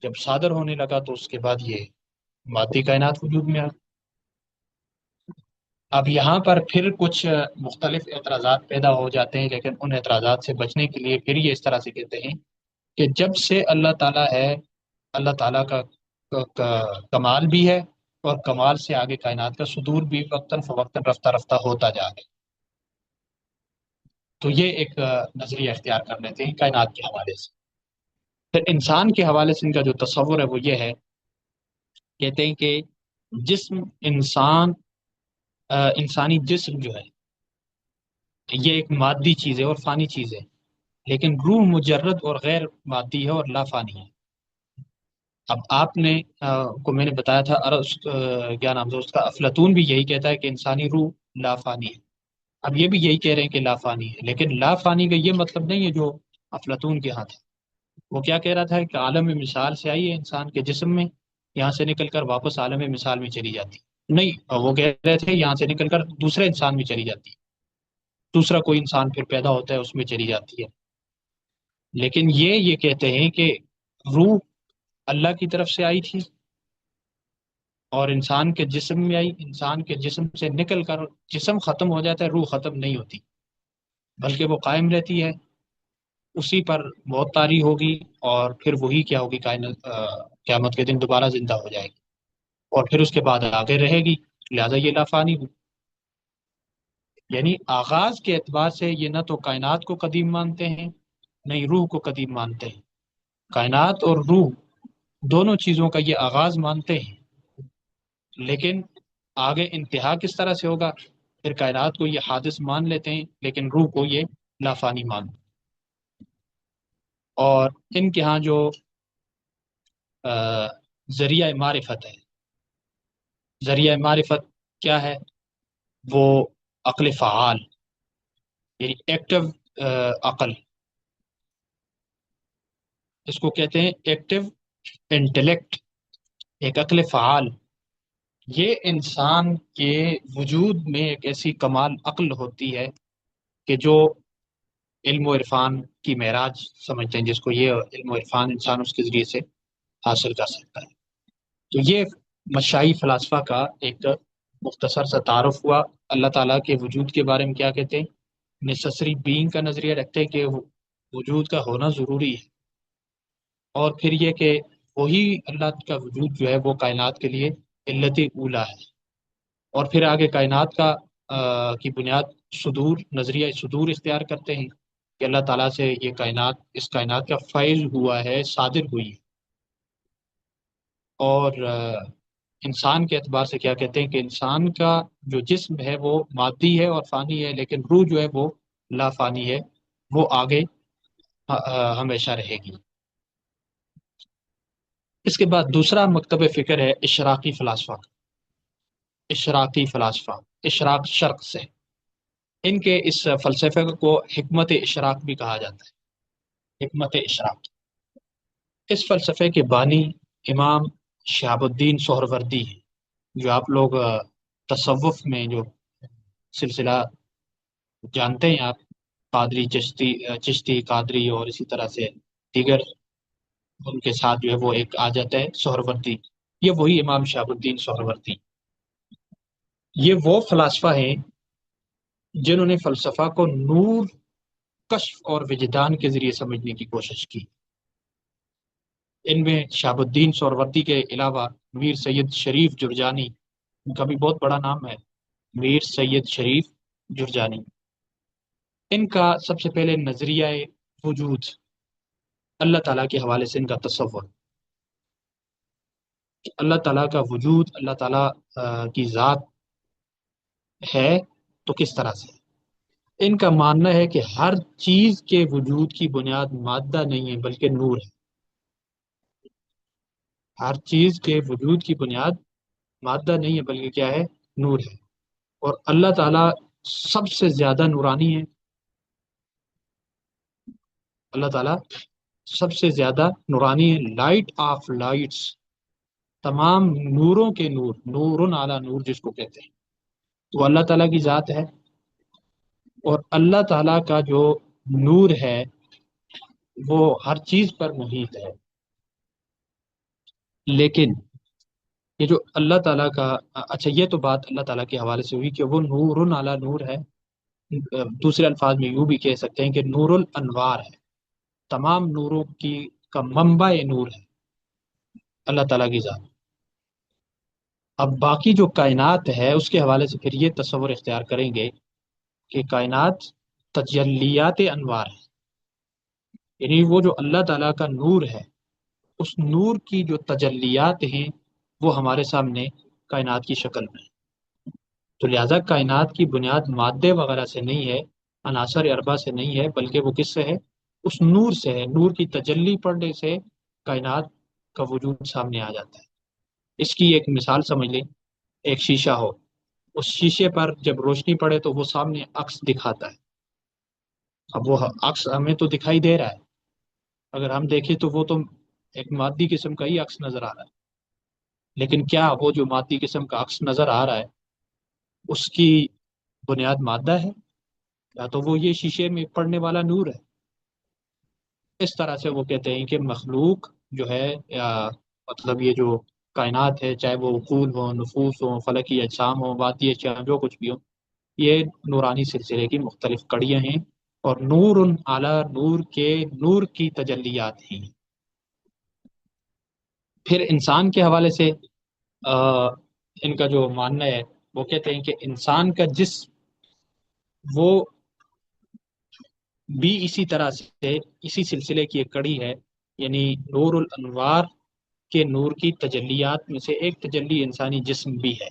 جب صادر ہونے لگا تو اس کے بعد یہ مادی کائنات وجود میں آ۔ اب یہاں پر پھر کچھ مختلف اعتراضات پیدا ہو جاتے ہیں، لیکن ان اعتراضات سے بچنے کے لیے پھر یہ اس طرح سے کہتے ہیں کہ جب سے اللہ تعالیٰ ہے، اللہ تعالیٰ کا کمال بھی ہے، اور کمال سے آگے کائنات کا صدور بھی وقتاً فوقتاً رفتہ رفتہ ہوتا جا رہا ہے۔ تو یہ ایک نظریہ اختیار کر لیتے ہیں کائنات کے حوالے سے۔ پھر انسان کے حوالے سے ان کا جو تصور ہے وہ یہ ہے، کہتے ہیں کہ جسم انسانی جسم جو ہے یہ ایک مادی چیز ہے اور فانی چیز ہے، لیکن روح مجرد اور غیر مادی ہے اور لا فانی ہے۔ اب آپ نے کو میں نے بتایا تھا کیا نام ہے اس کا، افلاطون بھی یہی کہتا ہے کہ انسانی روح لا فانی ہے۔ اب یہ بھی یہی کہہ رہے ہیں کہ لا فانی ہے، لیکن لا فانی کا یہ مطلب نہیں ہے جو افلاطون کے ہاں تھا۔ وہ کیا کہہ رہا تھا کہ عالم مثال سے آئی ہے انسان کے جسم میں، یہاں سے نکل کر واپس عالم مثال میں چلی جاتی نہیں، وہ کہہ رہے تھے یہاں سے نکل کر دوسرے انسان میں چلی جاتی، دوسرا کوئی انسان پھر پیدا ہوتا ہے اس میں چلی جاتی ہے۔ لیکن یہ کہتے ہیں کہ روح اللہ کی طرف سے آئی تھی اور انسان کے جسم میں آئی، انسان کے جسم سے نکل کر جسم ختم ہو جاتا ہے، روح ختم نہیں ہوتی بلکہ وہ قائم رہتی ہے، اسی پر موت طاری ہوگی، اور پھر وہی کیا ہوگی، قیامت کے دن دوبارہ زندہ ہو جائے گی، اور پھر اس کے بعد آگے رہے گی، لہذا یہ لافانی ہوئی۔ یعنی آغاز کے اعتبار سے یہ نہ تو کائنات کو قدیم مانتے ہیں، نہ ہی روح کو قدیم مانتے ہیں، کائنات اور روح دونوں چیزوں کا یہ آغاز مانتے ہیں، لیکن آگے انتہا کس طرح سے ہوگا، پھر کائنات کو یہ حادث مان لیتے ہیں لیکن روح کو یہ لافانی مانتے ہیں۔ اور ان کے ہاں جو ذریعہ معرفت ہے، ذریعہ معرفت کیا ہے؟ وہ عقل فعال، یعنی ایکٹیو عقل، اس کو کہتے ہیں ایکٹیو انٹلیکٹ، ایک عقل فعال۔ یہ انسان کے وجود میں ایک ایسی کمال عقل ہوتی ہے کہ جو علم و عرفان کی معراج سمجھتے ہیں، جس کو یہ علم و عرفان انسان اس کے ذریعے سے حاصل کر سکتا ہے۔ تو یہ مشائی فلاسفہ کا ایک مختصر سا تعارف ہوا۔ اللہ تعالیٰ کے وجود کے بارے میں کیا کہتے ہیں؟ نیسسری بینگ کا نظریہ رکھتے ہیں کہ وجود کا ہونا ضروری ہے، اور پھر یہ کہ وہی اللہ کا وجود جو ہے وہ کائنات کے لیے علت اولا ہے، اور پھر آگے کائنات کا کی بنیاد صدور، نظریہ صدور اختیار کرتے ہیں کہ اللہ تعالیٰ سے یہ کائنات، اس کائنات کا فیض ہوا ہے، صادر ہوئی ہے۔ اور انسان کے اعتبار سے کیا کہتے ہیں کہ انسان کا جو جسم ہے وہ مادی ہے اور فانی ہے، لیکن روح جو ہے وہ لا فانی ہے، وہ آگے ہمیشہ رہے گی۔ اس کے بعد دوسرا مکتب فکر ہے اشراقی فلاسفہ کا۔ اشراقی فلاسفہ، اشراق شرق سے، ان کے اس فلسفے کو حکمت اشراق بھی کہا جاتا ہے، حکمت اشراق۔ اس فلسفے کے بانی امام شہاب الدین سہروردی ہیں، جو آپ لوگ تصوف میں جو سلسلہ جانتے ہیں، آپ قادری، چشتی قادری اور اسی طرح سے دیگر، ان کے ساتھ جو ہے وہ ایک آ جاتا ہے سہروردی، یہ وہی امام شہاب الدین سہروردی۔ یہ وہ فلاسفہ ہیں جنہوں نے فلسفہ کو نور، کشف اور وجدان کے ذریعے سمجھنے کی کوشش کی۔ ان میں شہاب الدین سہروردی کے علاوہ میر سید شریف جرجانی، ان کا بھی بہت بڑا نام ہے، میر سید شریف جرجانی۔ ان کا سب سے پہلے نظریہ وجود، اللہ تعالیٰ کے حوالے سے ان کا تصور کہ اللہ تعالیٰ کا وجود، اللہ تعالیٰ کی ذات ہے تو کس طرح سے۔ ان کا ماننا ہے کہ ہر چیز کے وجود کی بنیاد مادہ نہیں ہے بلکہ نور ہے۔ ہر چیز کے وجود کی بنیاد مادہ نہیں ہے بلکہ کیا ہے؟ نور ہے۔ اور اللہ تعالیٰ سب سے زیادہ نورانی ہے۔ اللہ تعالیٰ سب سے زیادہ نورانی ہے، لائٹ آف لائٹس، تمام نوروں کے نور، نور اعلیٰ نور جس کو کہتے ہیں، تو اللہ تعالیٰ کی ذات ہے۔ اور اللہ تعالیٰ کا جو نور ہے وہ ہر چیز پر محیط ہے۔ لیکن یہ جو اللہ تعالیٰ کا، اچھا یہ تو بات اللہ تعالیٰ کے حوالے سے ہوئی کہ وہ نور اعلیٰ نور ہے۔ دوسرے الفاظ میں یوں بھی کہہ سکتے ہیں کہ نور الانوار ہے، تمام نوروں کی کا منبع نور ہے اللہ تعالیٰ کی ذات۔ اب باقی جو کائنات ہے اس کے حوالے سے پھر یہ تصور اختیار کریں گے کہ کائنات تجلیات انوار ہے، یعنی وہ جو اللہ تعالیٰ کا نور ہے، اس نور کی جو تجلیات ہیں وہ ہمارے سامنے کائنات کی شکل میں ہے۔ تو لہٰذا کائنات کی بنیاد مادے وغیرہ سے نہیں ہے، عناصر اربع سے نہیں ہے، بلکہ وہ کس سے ہے؟ اس نور سے ہے۔ نور کی تجلی پڑنے سے کائنات کا وجود سامنے آ جاتا ہے۔ اس کی ایک مثال سمجھ لیں، ایک شیشہ ہو، اس شیشے پر جب روشنی پڑے تو وہ سامنے عکس دکھاتا ہے۔ اب وہ عکس ہمیں تو دکھائی دے رہا ہے، اگر ہم دیکھیں تو وہ تو ایک مادی قسم کا ہی عکس نظر آ رہا ہے، لیکن کیا وہ جو مادی قسم کا عکس نظر آ رہا ہے اس کی بنیاد مادہ ہے یا تو وہ یہ شیشے میں پڑنے والا نور ہے؟ اس طرح سے وہ کہتے ہیں کہ مخلوق جو ہے، یا مطلب یہ جو کائنات ہے، چاہے وہ عقول ہو، نفوس ہو، فلکی اجسام ہو، باطی اجسام، جو کچھ بھی ہو، یہ نورانی سلسلے کی مختلف کڑیاں ہیں، اور نور اعلیٰ نور کے نور کی تجلیات ہیں۔ پھر انسان کے حوالے سے ان کا جو ماننا ہے، وہ کہتے ہیں کہ انسان کا جسم وہ بھی اسی طرح سے اسی سلسلے کی ایک کڑی ہے، یعنی نور الانوار کے نور کی تجلیات میں سے ایک تجلی انسانی جسم بھی ہے۔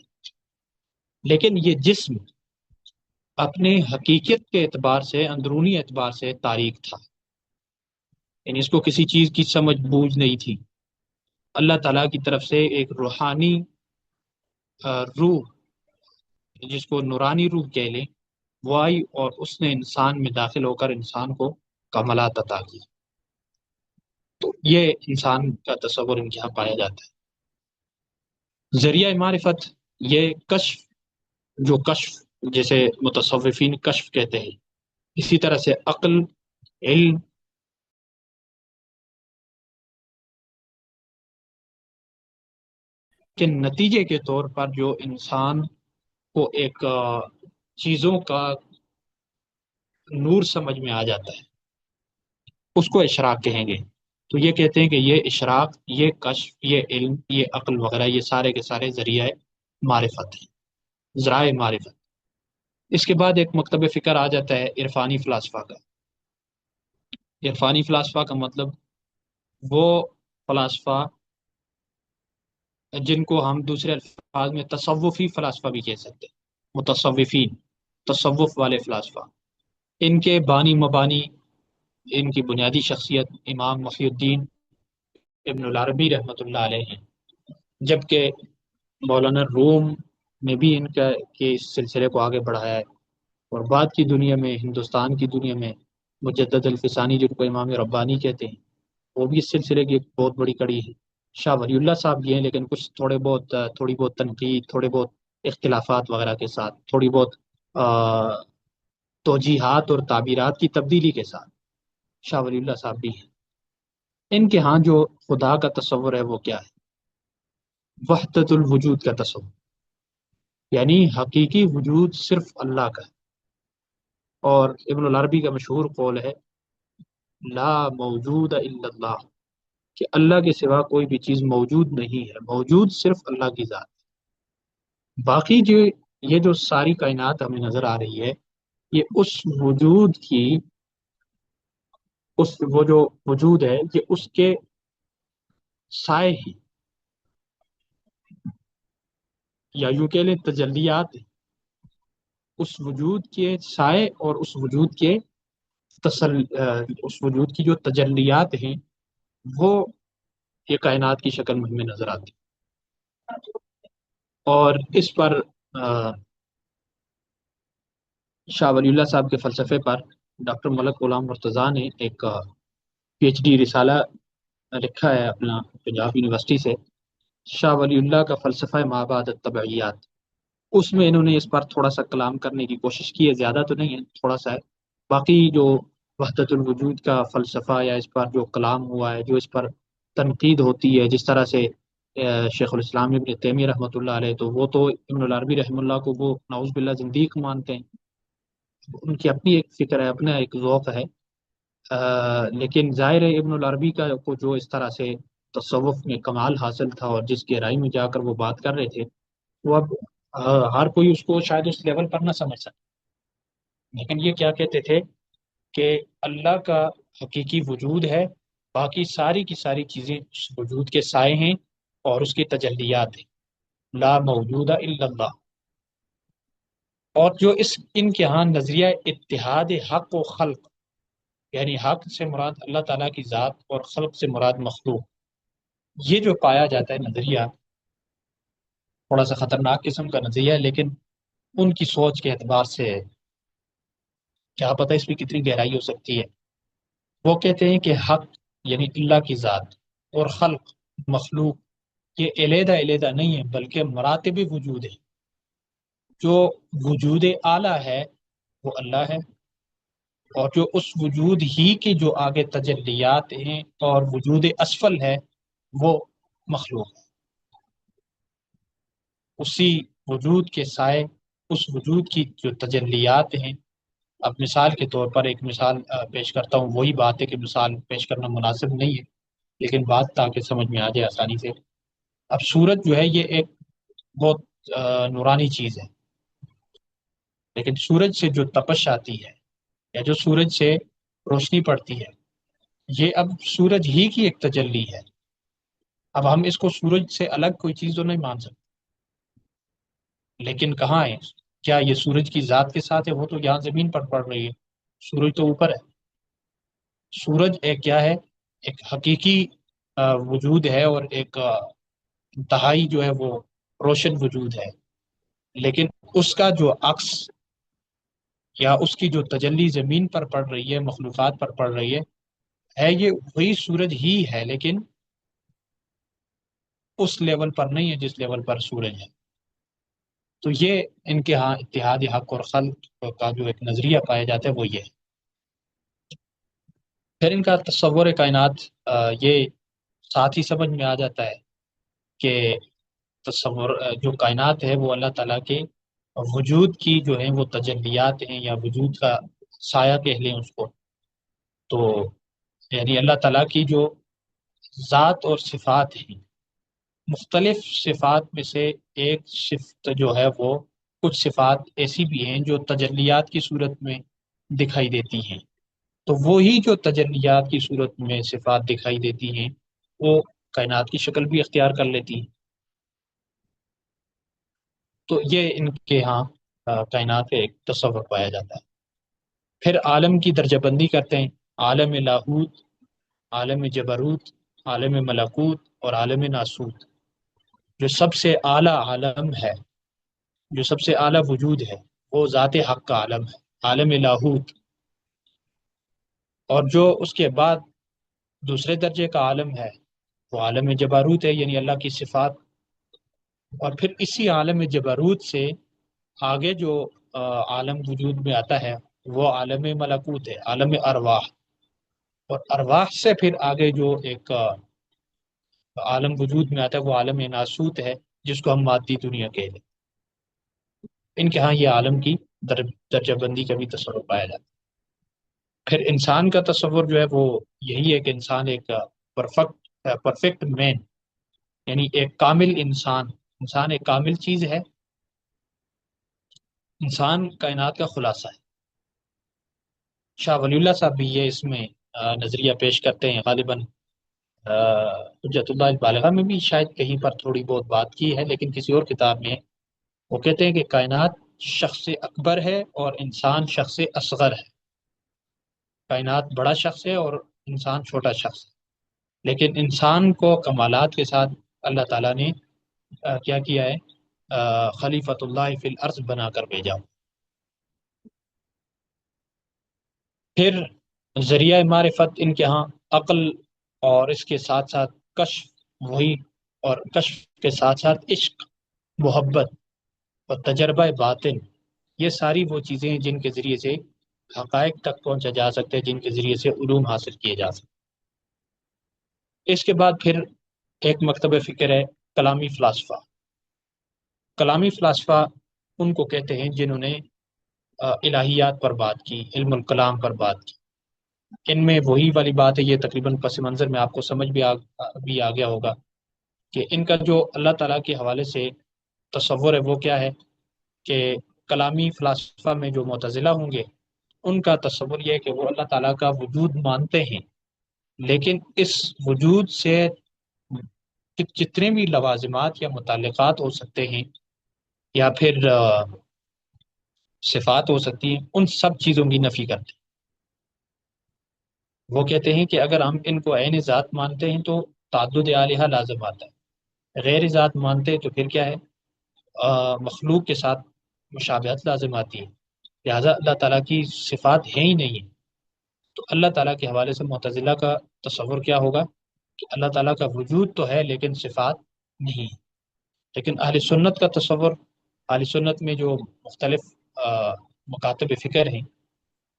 لیکن یہ جسم اپنے حقیقت کے اعتبار سے، اندرونی اعتبار سے تاریک تھا، یعنی اس کو کسی چیز کی سمجھ بوجھ نہیں تھی۔ اللہ تعالیٰ کی طرف سے ایک روحانی روح، جس کو نورانی روح کہہ لیں، وہ آئی اور اس نے انسان میں داخل ہو کر انسان کو کمالات عطا کی۔ تو یہ انسان کا تصور ان کے یہاں پایا جاتا ہے۔ ذریعہ معرفت، یہ کشف، جو کشف جیسے متصوفین کشف کہتے ہیں، اسی طرح سے عقل، علم کے نتیجے کے طور پر جو انسان کو ایک چیزوں کا نور سمجھ میں آ جاتا ہے، اس کو اشراق کہیں گے۔ تو یہ کہتے ہیں کہ یہ اشراق، یہ کشف، یہ علم، یہ عقل وغیرہ، یہ سارے کے سارے ذریعہ معرفت ہیں۔ ذرائع معرفت۔ اس کے بعد ایک مکتب فکر آ جاتا ہے عرفانی فلاسفہ کا۔ عرفانی فلاسفہ کا مطلب وہ فلاسفہ جن کو ہم دوسرے الفاظ میں تصوفی فلاسفہ بھی کہہ سکتے ہیں، متصوفین، تصوف والے فلاسفہ۔ ان کے بانی مبانی، ان کی بنیادی شخصیت امام محی الدین ابن العربی رحمۃ اللہ علیہ ہیں، جبکہ مولانا روم نے بھی ان کا کے اس سلسلے کو آگے بڑھایا ہے، اور بعد کی دنیا میں، ہندوستان کی دنیا میں مجدد الفسانی جن کو امام ربانی کہتے ہیں، وہ بھی اس سلسلے کی ایک بہت بڑی کڑی ہے۔ شاہ ولی اللہ صاحب بھی ہیں، لیکن کچھ تھوڑی بہت تنقید، تھوڑے بہت اختلافات وغیرہ کے ساتھ، تھوڑی بہت توجیحات اور تعبیرات کی تبدیلی کے ساتھ شاہ ولی اللہ صاحب بھی ہیں۔ ان کے ہاں جو خدا کا تصور ہے وہ کیا ہے؟ وحدت الوجود کا تصور، یعنی حقیقی وجود صرف اللہ کا ہے۔ اور ابن العربی کا مشہور قول ہے لا موجود الا اللہ، کہ اللہ کے سوا کوئی بھی چیز موجود نہیں ہے، موجود صرف اللہ کی ذات ہے۔ باقی جو یہ جو ساری کائنات ہمیں نظر آ رہی ہے، یہ اس وجود کی، وہ جو وجود ہے یہ اس کے سائے ہیں، یا یوں کہہ لیں تجلیات ہیں۔ اس وجود کے سائے اور اس وجود کے اس وجود کی جو تجلیات ہیں وہ یہ کائنات کی شکل میں ہمیں نظر آتی ہیں۔ اور اس پر شاہ ولی اللہ صاحب کے فلسفے پر ڈاکٹر ملک غلام مرتضیٰ نے ایک پی ایچ ڈی رسالہ لکھا ہے اپنا پنجاب یونیورسٹی سے، شاہ ولی اللہ کا فلسفہ مابعد الطبعیات۔ اس میں انہوں نے اس پر تھوڑا سا کلام کرنے کی کوشش کی ہے، زیادہ تو نہیں ہے، تھوڑا سا ہے۔ باقی جو وحدت الوجود کا فلسفہ یا اس پر جو کلام ہوا ہے، جو اس پر تنقید ہوتی ہے، جس طرح سے شیخ الاسلام ابن تیمیہ رحمۃ اللہ علیہ، تو وہ تو ابن العربی رحمہ اللہ کو وہ نعوذ باللہ زندیق مانتے ہیں، ان کی اپنی ایک فکر ہے، اپنا ایک ذوق ہے۔ لیکن ظاہر ہے ابن العربی کا کو جو اس طرح سے تصوف میں کمال حاصل تھا اور جس گہرائی میں جا کر وہ بات کر رہے تھے، وہ اب ہر کوئی اس کو شاید اس لیول پر نہ سمجھ سکے۔ لیکن یہ کیا کہتے تھے کہ اللہ کا حقیقی وجود ہے، باقی ساری کی ساری چیزیں اس وجود کے سائے ہیں اور اس کی تجلیات ہیں، لا موجود الا اللہ۔ اور جو ان کے ہاں نظریہ اتحاد حق و خلق، یعنی حق سے مراد اللہ تعالیٰ کی ذات اور خلق سے مراد مخلوق، یہ جو پایا جاتا ہے نظریہ، تھوڑا سا خطرناک قسم کا نظریہ ہے، لیکن ان کی سوچ کے اعتبار سے کیا پتہ اس میں کتنی گہرائی ہو سکتی ہے۔ وہ کہتے ہیں کہ حق یعنی اللہ کی ذات اور خلق مخلوق، یہ علیحدہ علیحدہ نہیں ہے، بلکہ مراتب وجود ہے۔ جو وجود اعلیٰ ہے وہ اللہ ہے، اور جو اس وجود ہی کے جو آگے تجلیات ہیں اور وجود اسفل ہے وہ مخلوق ہے۔ اسی وجود کے سائے، اس وجود کی جو تجلیات ہیں۔ اب مثال کے طور پر ایک مثال پیش کرتا ہوں، وہی بات ہے کہ مثال پیش کرنا مناسب نہیں ہے، لیکن بات تاکہ سمجھ میں آ جائے آسانی سے۔ اب سورج جو ہے یہ ایک بہت نورانی چیز ہے، لیکن سورج سے جو تپش آتی ہے یا جو سورج سے روشنی پڑتی ہے، یہ اب سورج ہی کی ایک تجلی ہے۔ اب ہم اس کو سورج سے الگ کوئی چیز تو نہیں مان سکتے، لیکن کہاں ہے؟ کیا یہ سورج کی ذات کے ساتھ ہے؟ وہ تو یہاں زمین پر پڑ رہی ہے، سورج تو اوپر ہے۔ سورج ایک کیا ہے؟ ایک حقیقی وجود ہے، اور ایک انتہائی جو ہے وہ روشن وجود ہے، لیکن اس کا جو عکس یا اس کی جو تجلی زمین پر پڑ رہی ہے، مخلوقات پر پڑ رہی ہے یہ وہی سورج ہی ہے، لیکن اس لیول پر نہیں ہے جس لیول پر سورج ہے۔ تو یہ ان کے ہاں اتحاد حق اور خلق کا جو ایک نظریہ پایا جاتا ہے وہ یہ ہے۔ پھر ان کا تصور کائنات یہ ساتھ ہی سمجھ میں آ جاتا ہے کہ تصور جو کائنات ہے وہ اللہ تعالیٰ کے وجود کی جو ہیں وہ تجلیات ہیں، یا وجود کا سایہ کہہ لیں اس کو۔ تو یعنی اللہ تعالیٰ کی جو ذات اور صفات ہیں، مختلف صفات میں سے ایک صفت جو ہے وہ کچھ صفات ایسی بھی ہیں جو تجلیات کی صورت میں دکھائی دیتی ہیں، تو وہی جو تجلیات کی صورت میں صفات دکھائی دیتی ہیں وہ کائنات کی شکل بھی اختیار کر لیتی ہیں۔ تو یہ ان کے ہاں کائنات کا ایک تصور پایا جاتا ہے۔ پھر عالم کی درجہ بندی کرتے ہیں، عالم لاہوت، عالم جبروت، عالم ملکوت اور عالم ناسوت۔ جو سب سے اعلیٰ عالم ہے، جو سب سے اعلیٰ وجود ہے، وہ ذات حق کا عالم ہے، عالم لاہوت۔ اور جو اس کے بعد دوسرے درجے کا عالم ہے وہ عالم جبروت ہے، یعنی اللہ کی صفات۔ اور پھر اسی عالم جبروت سے آگے جو عالم وجود میں آتا ہے وہ عالم ملکوت ہے، عالم ارواح۔ اور ارواح سے پھر آگے جو ایک عالم وجود میں آتا ہے وہ عالم ناسوت ہے، جس کو ہم مادی دنیا کہتے ہیں۔ ان کے ہاں یہ عالم کی درجہ بندی کا بھی تصور پایا جاتا ہے۔ پھر انسان کا تصور جو ہے وہ یہی ہے کہ انسان ایک پرفیکٹ مین، یعنی ایک کامل انسان۔ انسان ایک کامل چیز ہے، انسان کائنات کا خلاصہ ہے۔ شاہ ولی اللہ صاحب بھی یہ اس میں نظریہ پیش کرتے ہیں، غالباً حجت اللہ البالغہ میں بھی شاید کہیں پر تھوڑی بہت بات کی ہے، لیکن کسی اور کتاب میں وہ کہتے ہیں کہ کائنات شخص اکبر ہے اور انسان شخص اصغر ہے۔ کائنات بڑا شخص ہے اور انسان چھوٹا شخص ہے، لیکن انسان کو کمالات کے ساتھ اللہ تعالیٰ نے کیا کیا ہے، خلیفۃ اللہ فی الارض بنا کر بھیجا۔ پھر ذریعہ معرفت ان کے ہاں عقل اور اس کے ساتھ ساتھ کشف، وہی اور کشف کے ساتھ ساتھ عشق، محبت اور تجربہ باطن، یہ ساری وہ چیزیں ہیں جن کے ذریعے سے حقائق تک پہنچا جا سکتا ہے، جن کے ذریعے سے علوم حاصل کیے جا سکتے ہیں۔ اس کے بعد پھر ایک مکتب فکر ہے کلامی فلاسفہ۔ کلامی فلاسفہ ان کو کہتے ہیں جنہوں نے الہیات پر بات کی، علم الکلام پر بات کی۔ ان میں وہی والی بات ہے، یہ تقریباً پس منظر میں آپ کو سمجھ بھی آ گیا ہوگا کہ ان کا جو اللہ تعالیٰ کے حوالے سے تصور ہے وہ کیا ہے کہ کلامی فلاسفہ میں جو معتزلہ ہوں گے ان کا تصور یہ ہے کہ وہ اللہ تعالیٰ کا وجود مانتے ہیں، لیکن اس وجود سے جتنے بھی لوازمات یا متعلقات ہو سکتے ہیں یا پھر صفات ہو سکتی ہیں، ان سب چیزوں کی نفی کرتے ہیں۔ وہ کہتے ہیں کہ اگر ہم ان کو عین ذات مانتے ہیں تو تعدد الہہ لازم آتا ہے، غیر ذات مانتے ہیں تو پھر کیا ہے، مخلوق کے ساتھ مشابہت لازم آتی ہے، لہٰذا اللہ تعالیٰ کی صفات ہیں ہی نہیں ہے۔ تو اللہ تعالیٰ کے حوالے سے معتزلہ کا تصور کیا ہوگا کہ اللہ تعالیٰ کا وجود تو ہے لیکن صفات نہیں ہے۔ لیکن اہل سنت کا تصور، اہل سنت میں جو مختلف مکاتب فکر ہیں،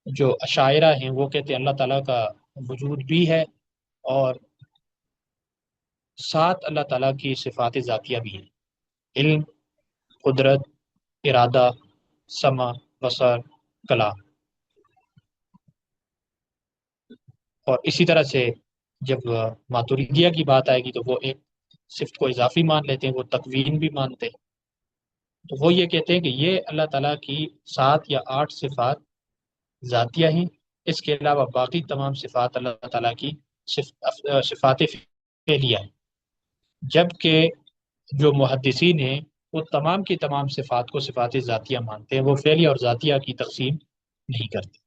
جو اشاعرہ ہیں، وہ کہتے ہیں اللہ تعالیٰ کا وجود بھی ہے اور ساتھ اللہ تعالیٰ کی صفات ذاتیہ بھی ہیں، علم، قدرت، ارادہ، سمع، بصر، کلام۔ اور اسی طرح سے جب ماتریدیہ کی بات آئے گی تو وہ ایک صفت کو اضافی مان لیتے ہیں، وہ تکوین بھی مانتے ہیں۔ تو وہ یہ کہتے ہیں کہ یہ اللہ تعالیٰ کی 7 یا 8 صفات ذاتیہ ہیں، اس کے علاوہ باقی تمام صفات اللہ تعالیٰ کی صفات فعلیہ ہیں، جبکہ جو محدثین ہیں وہ تمام کی تمام صفات کو صفات ذاتیہ مانتے ہیں، وہ فعلیہ اور ذاتیہ کی تقسیم نہیں کرتے۔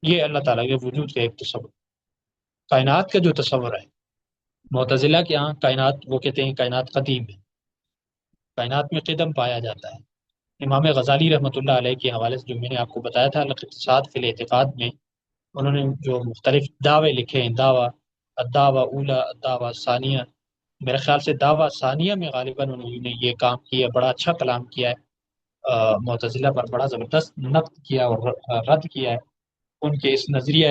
یہ اللہ تعالیٰ کے وجود کا ایک تصور۔ کائنات کا جو تصور ہے معتزلہ کے ہاں، کائنات وہ کہتے ہیں کائنات قدیم ہے، کائنات میں قدم پایا جاتا ہے۔ امام غزالی رحمۃ اللہ علیہ کے حوالے سے جو میں نے آپ کو بتایا تھا الاقتصاد فی الاعتقاد میں، انہوں نے جو مختلف دعوے لکھے ہیں، الدعوہ اولا، الدعوہ ثانیہ، میرے خیال سے دعوہ ثانیہ میں غالباً انہوں نے یہ کام کیا، بڑا اچھا کلام کیا ہے، معتزلہ پر بڑا زبردست نقد کیا اور رد کیا ہے، ان کے اس نظریہ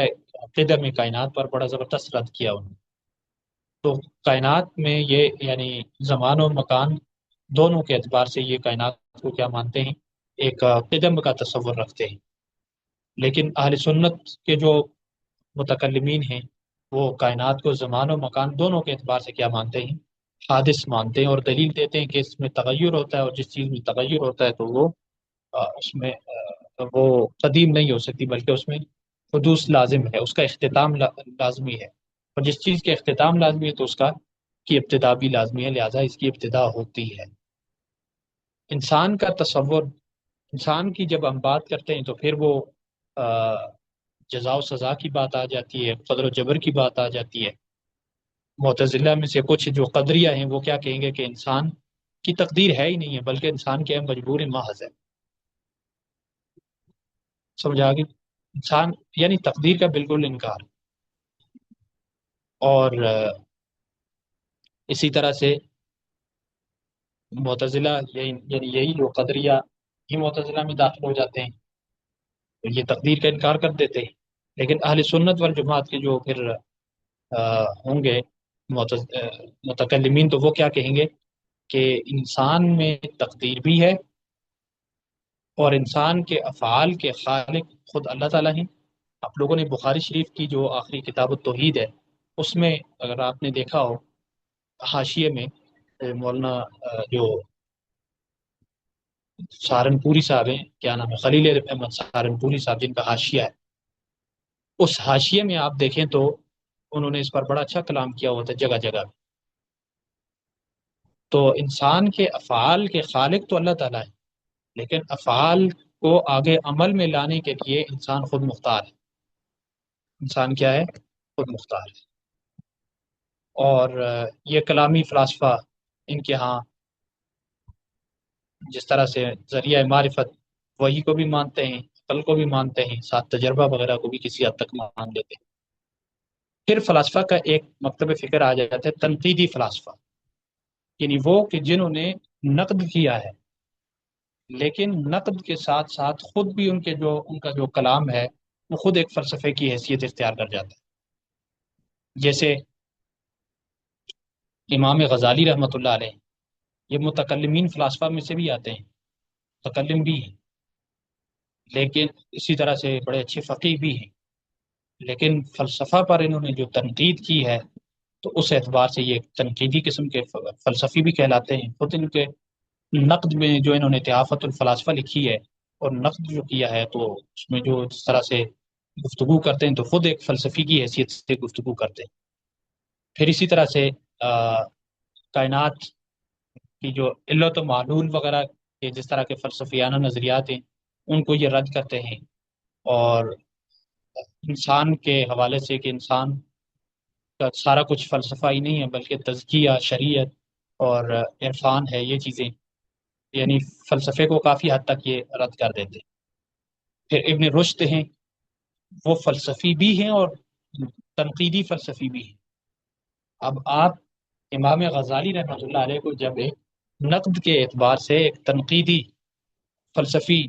قدم کائنات پر بڑا زبردست رد کیا انہوں نے۔ تو کائنات میں یہ یعنی زمان و مکان دونوں کے اعتبار سے یہ کائنات کو کیا مانتے ہیں، ایک قدم کا تصور رکھتے ہیں۔ لیکن اہل سنت کے جو متکلمین ہیں وہ کائنات کو زمان و مکان دونوں کے اعتبار سے کیا مانتے ہیں، حادث مانتے ہیں اور دلیل دیتے ہیں کہ اس میں تغیر ہوتا ہے، اور جس چیز میں تغیر ہوتا ہے تو وہ اس میں وہ قدیم نہیں ہو سکتی، بلکہ اس میں حدوث لازم ہے، اس کا اختتام لازمی ہے، اور جس چیز کے اختتام لازمی ہے تو اس کا کی ابتدا بھی لازمی ہے، لہذا اس کی ابتدا ہوتی ہے۔ انسان کا تصور، انسان کی جب ہم بات کرتے ہیں تو پھر وہ آ، جزا و سزا کی بات آ جاتی ہے، قدر و جبر کی بات آ جاتی ہے۔ معتزلہ میں سے کچھ جو قدریہ ہیں وہ کیا کہیں گے کہ انسان کی تقدیر ہے ہی نہیں ہے، بلکہ انسان کیا ہے، مجبور محض ہے۔ سمجھا گی؟ انسان یعنی تقدیر کا بالکل انکار۔ اور اسی طرح سے معتزلہ یعنی یہی جو قدریہ یہ معتزلہ میں داخل ہو جاتے ہیں، تو یہ تقدیر کا انکار کر دیتے ہیں۔ لیکن اہل سنت والجماعت کے جو پھر ہوں گے متکلمین، تو وہ کیا کہیں گے کہ انسان میں تقدیر بھی ہے، اور انسان کے افعال کے خالق خود اللہ تعالیٰ ہیں۔ آپ لوگوں نے بخاری شریف کی جو آخری کتاب التوحید ہے، اس میں اگر آپ نے دیکھا ہو حاشیے میں مولانا جو سہارنپوری صاحب ہیں، کیا نام ہے، خلیل احمد سہارنپوری صاحب، جن کا حاشیہ ہے، اس حاشیے میں آپ دیکھیں تو انہوں نے اس پر بڑا اچھا کلام کیا ہوا تھا جگہ جگہ۔ تو انسان کے افعال کے خالق تو اللہ تعالیٰ ہے، لیکن افعال کو آگے عمل میں لانے کے لیے انسان خود مختار ہے۔ انسان کیا ہے؟ خود مختار ہے۔ اور یہ کلامی فلاسفہ، ان کے ہاں جس طرح سے ذریعہ معرفت وہی کو بھی مانتے ہیں، عقل کو بھی مانتے ہیں، ساتھ تجربہ وغیرہ کو بھی کسی حد تک مان لیتے ہیں۔ پھر فلاسفہ کا ایک مکتب فکر آ جاتا ہے تنقیدی فلاسفہ، یعنی وہ کہ جنہوں نے نقد کیا ہے، لیکن نقد کے ساتھ ساتھ خود بھی ان کا جو کلام ہے وہ خود ایک فلسفے کی حیثیت اختیار کر جاتا ہے۔ جیسے امام غزالی رحمۃ اللہ علیہ، یہ متکلمین فلاسفہ میں سے بھی آتے ہیں، متکلم بھی ہیں، لیکن اسی طرح سے بڑے اچھے فقیہ بھی ہیں، لیکن فلسفہ پر انہوں نے جو تنقید کی ہے تو اس اعتبار سے یہ تنقیدی قسم کے فلسفی بھی کہلاتے ہیں۔ خود ان کے نقد میں جو انہوں نے طیافت الفلاسفہ لکھی ہے اور نقد جو کیا ہے، تو اس میں جو جس طرح سے گفتگو کرتے ہیں تو خود ایک فلسفی کی حیثیت سے گفتگو کرتے ہیں۔ پھر اسی طرح سے کائنات کی جو علت و معلول وغیرہ کے جس طرح کے فلسفیانہ نظریات ہیں، ان کو یہ رد کرتے ہیں۔ اور انسان کے حوالے سے کہ انسان کا سارا کچھ فلسفہ ہی نہیں ہے، بلکہ تزکیہ، شریعت اور عرفان ہے، یہ چیزیں یعنی فلسفے کو کافی حد تک یہ رد کر دیتے ہیں۔ پھر ابن رشد ہیں، وہ فلسفی بھی ہیں اور تنقیدی فلسفی بھی ہیں۔ اب آپ امام غزالی رحمۃ اللہ علیہ کو جب ایک نقد کے اعتبار سے ایک تنقیدی فلسفی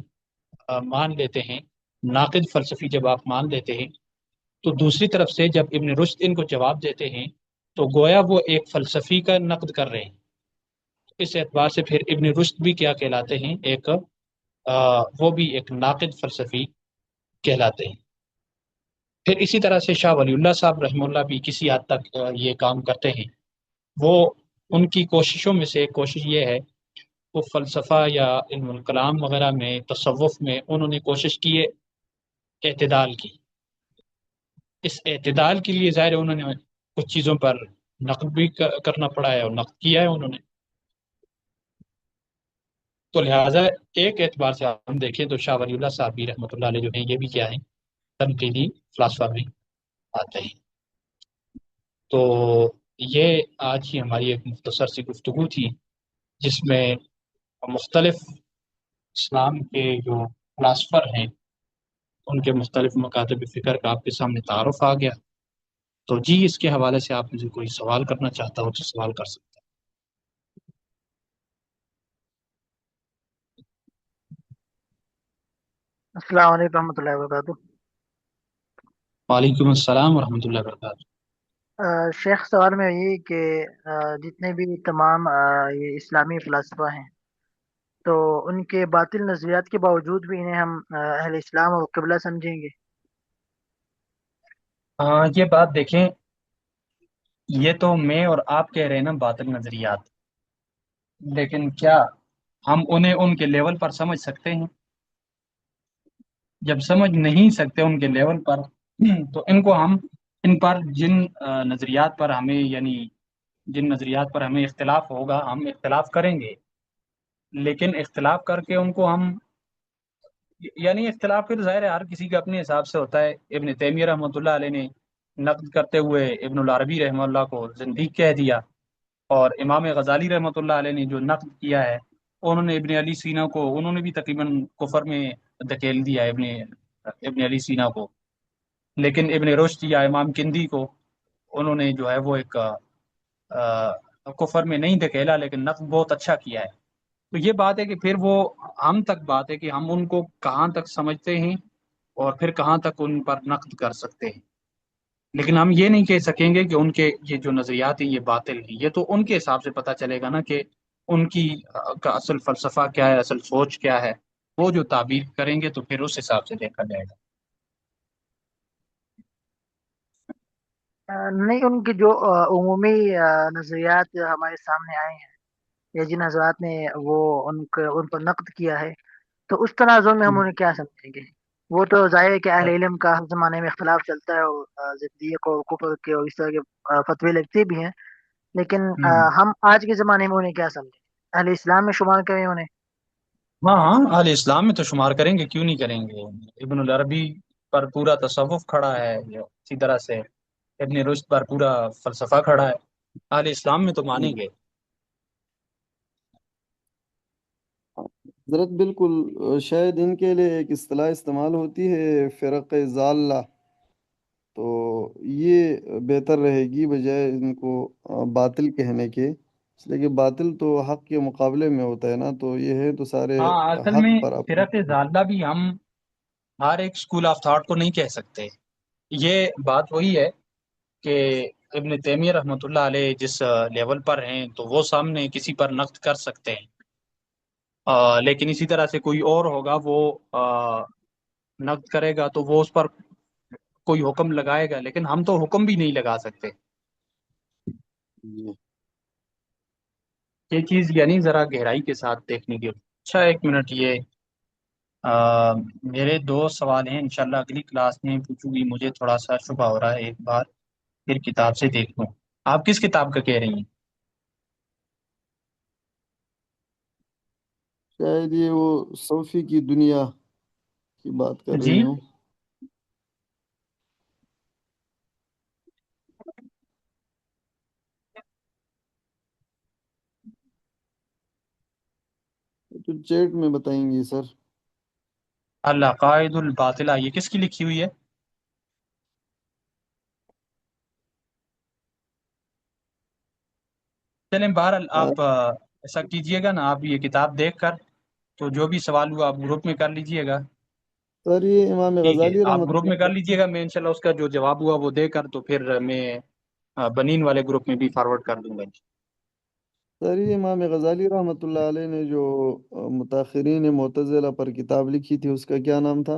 مان لیتے ہیں، ناقد فلسفی جب آپ مان لیتے ہیں، تو دوسری طرف سے جب ابن رشد ان کو جواب دیتے ہیں تو گویا وہ ایک فلسفی کا نقد کر رہے ہیں۔ اس اعتبار سے پھر ابن رشد بھی کیا کہلاتے ہیں؟ وہ بھی ایک ناقد فلسفی کہلاتے ہیں۔ پھر اسی طرح سے شاہ ولی اللہ صاحب رحمہ اللہ بھی کسی حد تک یہ کام کرتے ہیں۔ وہ ان کی کوششوں میں سے ایک کوشش یہ ہے، وہ فلسفہ یا علم الکلام وغیرہ میں، تصوف میں انہوں نے کوشش کی ہے اعتدال کی۔ اس اعتدال کے لیے ظاہر ہے انہوں نے کچھ چیزوں پر نقد بھی کرنا پڑا ہے، اور نقد کیا ہے انہوں نے۔ تو لہٰذا ایک اعتبار سے ہم دیکھیں تو شاہ ولی اللہ صاحب بھی رحمۃ اللہ علیہ جو ہیں، یہ بھی کیا ہیں؟ تنقیدی فلاسفہ میں آتے ہیں۔ تو یہ آج کی ہماری ایک مختصر سی گفتگو تھی، جس میں مختلف اسلام کے جو فلاسفر ہیں ان کے مختلف مکاتب فکر کا آپ کے سامنے تعارف آ گیا۔ تو جی، اس کے حوالے سے آپ مجھے کوئی سوال کرنا چاہتا ہو تو سوال کر سکتا السلام علیکم ورحمۃ اللہ وبرکاتہ۔ ہے۔ وعلیکم السلام ورحمۃ اللہ وبرکاتہ۔ شیخ، سوال میں یہ کہ جتنے بھی تمام یہ اسلامی فلاسفہ ہیں، تو ان کے باطل نظریات کے باوجود بھی انہیں ہم اہل اسلام اور قبلہ سمجھیں گے؟ یہ بات دیکھیں، یہ تو میں اور آپ کہہ رہے ہیں نا باطل نظریات، لیکن کیا ہم انہیں ان کے لیول پر سمجھ سکتے ہیں؟ جب سمجھ نہیں سکتے ان کے لیول پر، تو ان کو ہم ان پر جن نظریات پر ہمیں یعنی جن نظریات پر ہمیں اختلاف ہوگا ہم اختلاف کریں گے، لیکن اختلاف کر کے ان کو ہم یعنی اختلاف پھر ظاہر ہے ہر کسی کا اپنے حساب سے ہوتا ہے۔ ابن تیمیہ رحمۃ اللہ علیہ نے نقد کرتے ہوئے ابن العربی رحمہ اللہ کو زندیق کہہ دیا، اور امام غزالی رحمۃ اللہ علیہ نے جو نقد کیا ہے انہوں نے ابن علی سینا کو انہوں نے بھی تقریباً کفر میں دھکیل دیا ابن علی سینا کو، لیکن ابن رشد یا امام کندی کو انہوں نے جو ہے وہ ایک کفر میں نہیں دھکیلا، لیکن نقد بہت اچھا کیا ہے۔ تو یہ بات ہے کہ پھر وہ ہم تک بات ہے کہ ہم ان کو کہاں تک سمجھتے ہیں اور پھر کہاں تک ان پر نقد کر سکتے ہیں، لیکن ہم یہ نہیں کہہ سکیں گے کہ ان کے یہ جو نظریات ہیں یہ باطل ہیں۔ یہ تو ان کے حساب سے پتہ چلے گا نا کہ ان کی کا اصل فلسفہ کیا ہے، اصل سوچ کیا ہے، وہ جو تعبیر کریں گے تو پھر اس حساب سے دیکھا جائے گا۔ نہیں، ان کی جو عمومی نظریات ہمارے سامنے آئے ہیں یا جن حضرات نے وہ ان پر نقد کیا ہے، تو اس تناظر میں ہم انہیں کیا سمجھیں گے؟ وہ تو ظاہر ہے کہ اہل علم کا ہر زمانے میں اختلاف چلتا ہے، اور زندیق اور کفر کے اور اس طرح کے فتوے لگتے بھی ہیں، لیکن ہوں۔ ہم آج کے زمانے میں انہیں کیا سمجھیں؟ اہل اسلام میں شمار کریں انہیں؟ ہاں ہاں، اہل اسلام میں تو شمار کریں گے، کیوں نہیں کریں گے؟ ابن العربی پر پورا تصوف کھڑا ہے، اسی طرح سے ابن رشد پر پورا فلسفہ کھڑا ہے، اہل اسلام میں تو مانیں گے۔ حضرت بالکل، شاید ان کے لیے ایک اصطلاح استعمال ہوتی ہے فرق ضالہ، تو یہ بہتر رہے گی بجائے ان کو باطل کہنے کے، اس لیے کہ باطل تو حق کے مقابلے میں ہوتا ہے نا، تو یہ ہے تو سارے ہاں، اصل حق میں پر اپنے۔ فرق ضالہ بھی ہم ہر ایک اسکول آف تھاٹ کو نہیں کہہ سکتے۔ یہ بات وہی ہے کہ ابن تیمیہ رحمۃ اللہ علیہ جس لیول پر ہیں تو وہ سامنے کسی پر نقد کر سکتے ہیں، لیکن اسی طرح سے کوئی اور ہوگا وہ نقد کرے گا تو وہ اس پر کوئی حکم لگائے گا، لیکن ہم تو حکم بھی نہیں لگا سکتے۔ جی یہ چیز یعنی ذرا گہرائی کے ساتھ دیکھنے کی۔ اچھا، ایک منٹ، یہ میرے دو سوال ہیں، انشاءاللہ اگلی کلاس میں پوچھوں گی، مجھے تھوڑا سا شبہ ہو رہا ہے، ایک بار پھر کتاب سے دیکھ لوں۔ آپ کس کتاب کا کہہ رہی ہیں؟ شاید یہ وہ صوفی کی دنیا کی بات کر جی، رہی ہوں۔ تو چیٹ میں بتائیں گے سر۔ العقائد الباطلہ، یہ کس کی لکھی ہوئی ہے؟ چلیں بہرحال آپ ایسا کیجئے گا نا، آپ یہ کتاب دیکھ کر تو جو بھی سوال ہوا آپ گروپ میں کر لیجئے گا۔ سر یہ امام ٹھیک ہے، غزالی آپ رحمۃ گروپ میں کر اللہ، لیجئے گا، میں انشاءاللہ اس کا جو جواب ہوا وہ دے کر تو پھر میں بنین والے گروپ میں بھی فارورڈ کر دوں گا۔ سر یہ امام غزالی رحمۃ اللہ علیہ نے جو متاخرین معتزلہ پر کتاب لکھی تھی اس کا کیا نام تھا؟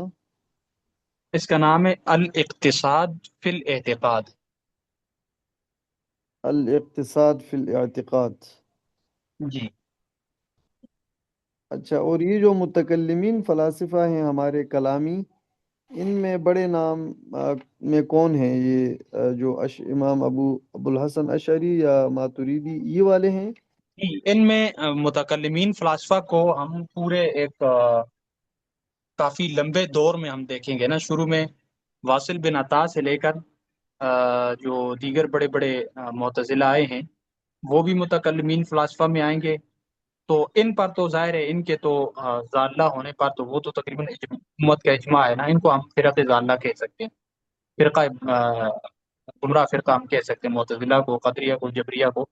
اس کا نام ہے الاقتصاد فی الاعتقاد۔ الاقتصاد فی الاعتقاد۔ جی، اچھا، اور یہ جو متکلمین فلاسفہ ہیں ہمارے کلامی، ان میں بڑے نام میں کون ہیں؟ یہ جو امام ابو الحسن اشعری یا ماتریدی یہ والے ہیں؟ جی، ان میں متکلمین فلاسفہ کو ہم پورے ایک کافی لمبے دور میں ہم دیکھیں گے نا، شروع میں واصل بن عطا سے لے کر جو دیگر بڑے بڑے معتزلہ آئے ہیں وہ بھی متکلمین فلاسفہ میں آئیں گے، تو ان پر تو ظاہر ہے ان کے تو ضالہ ہونے پر تو وہ تو تقریباً امت کا اجماع ہے نا، ان کو ہم فرق ضالہ کہہ سکتے ہیں، فرقہ گمراہ فرقہ ہم کہہ سکتے ہیں، معتزلہ کو، قدریہ کو، جبریہ کو۔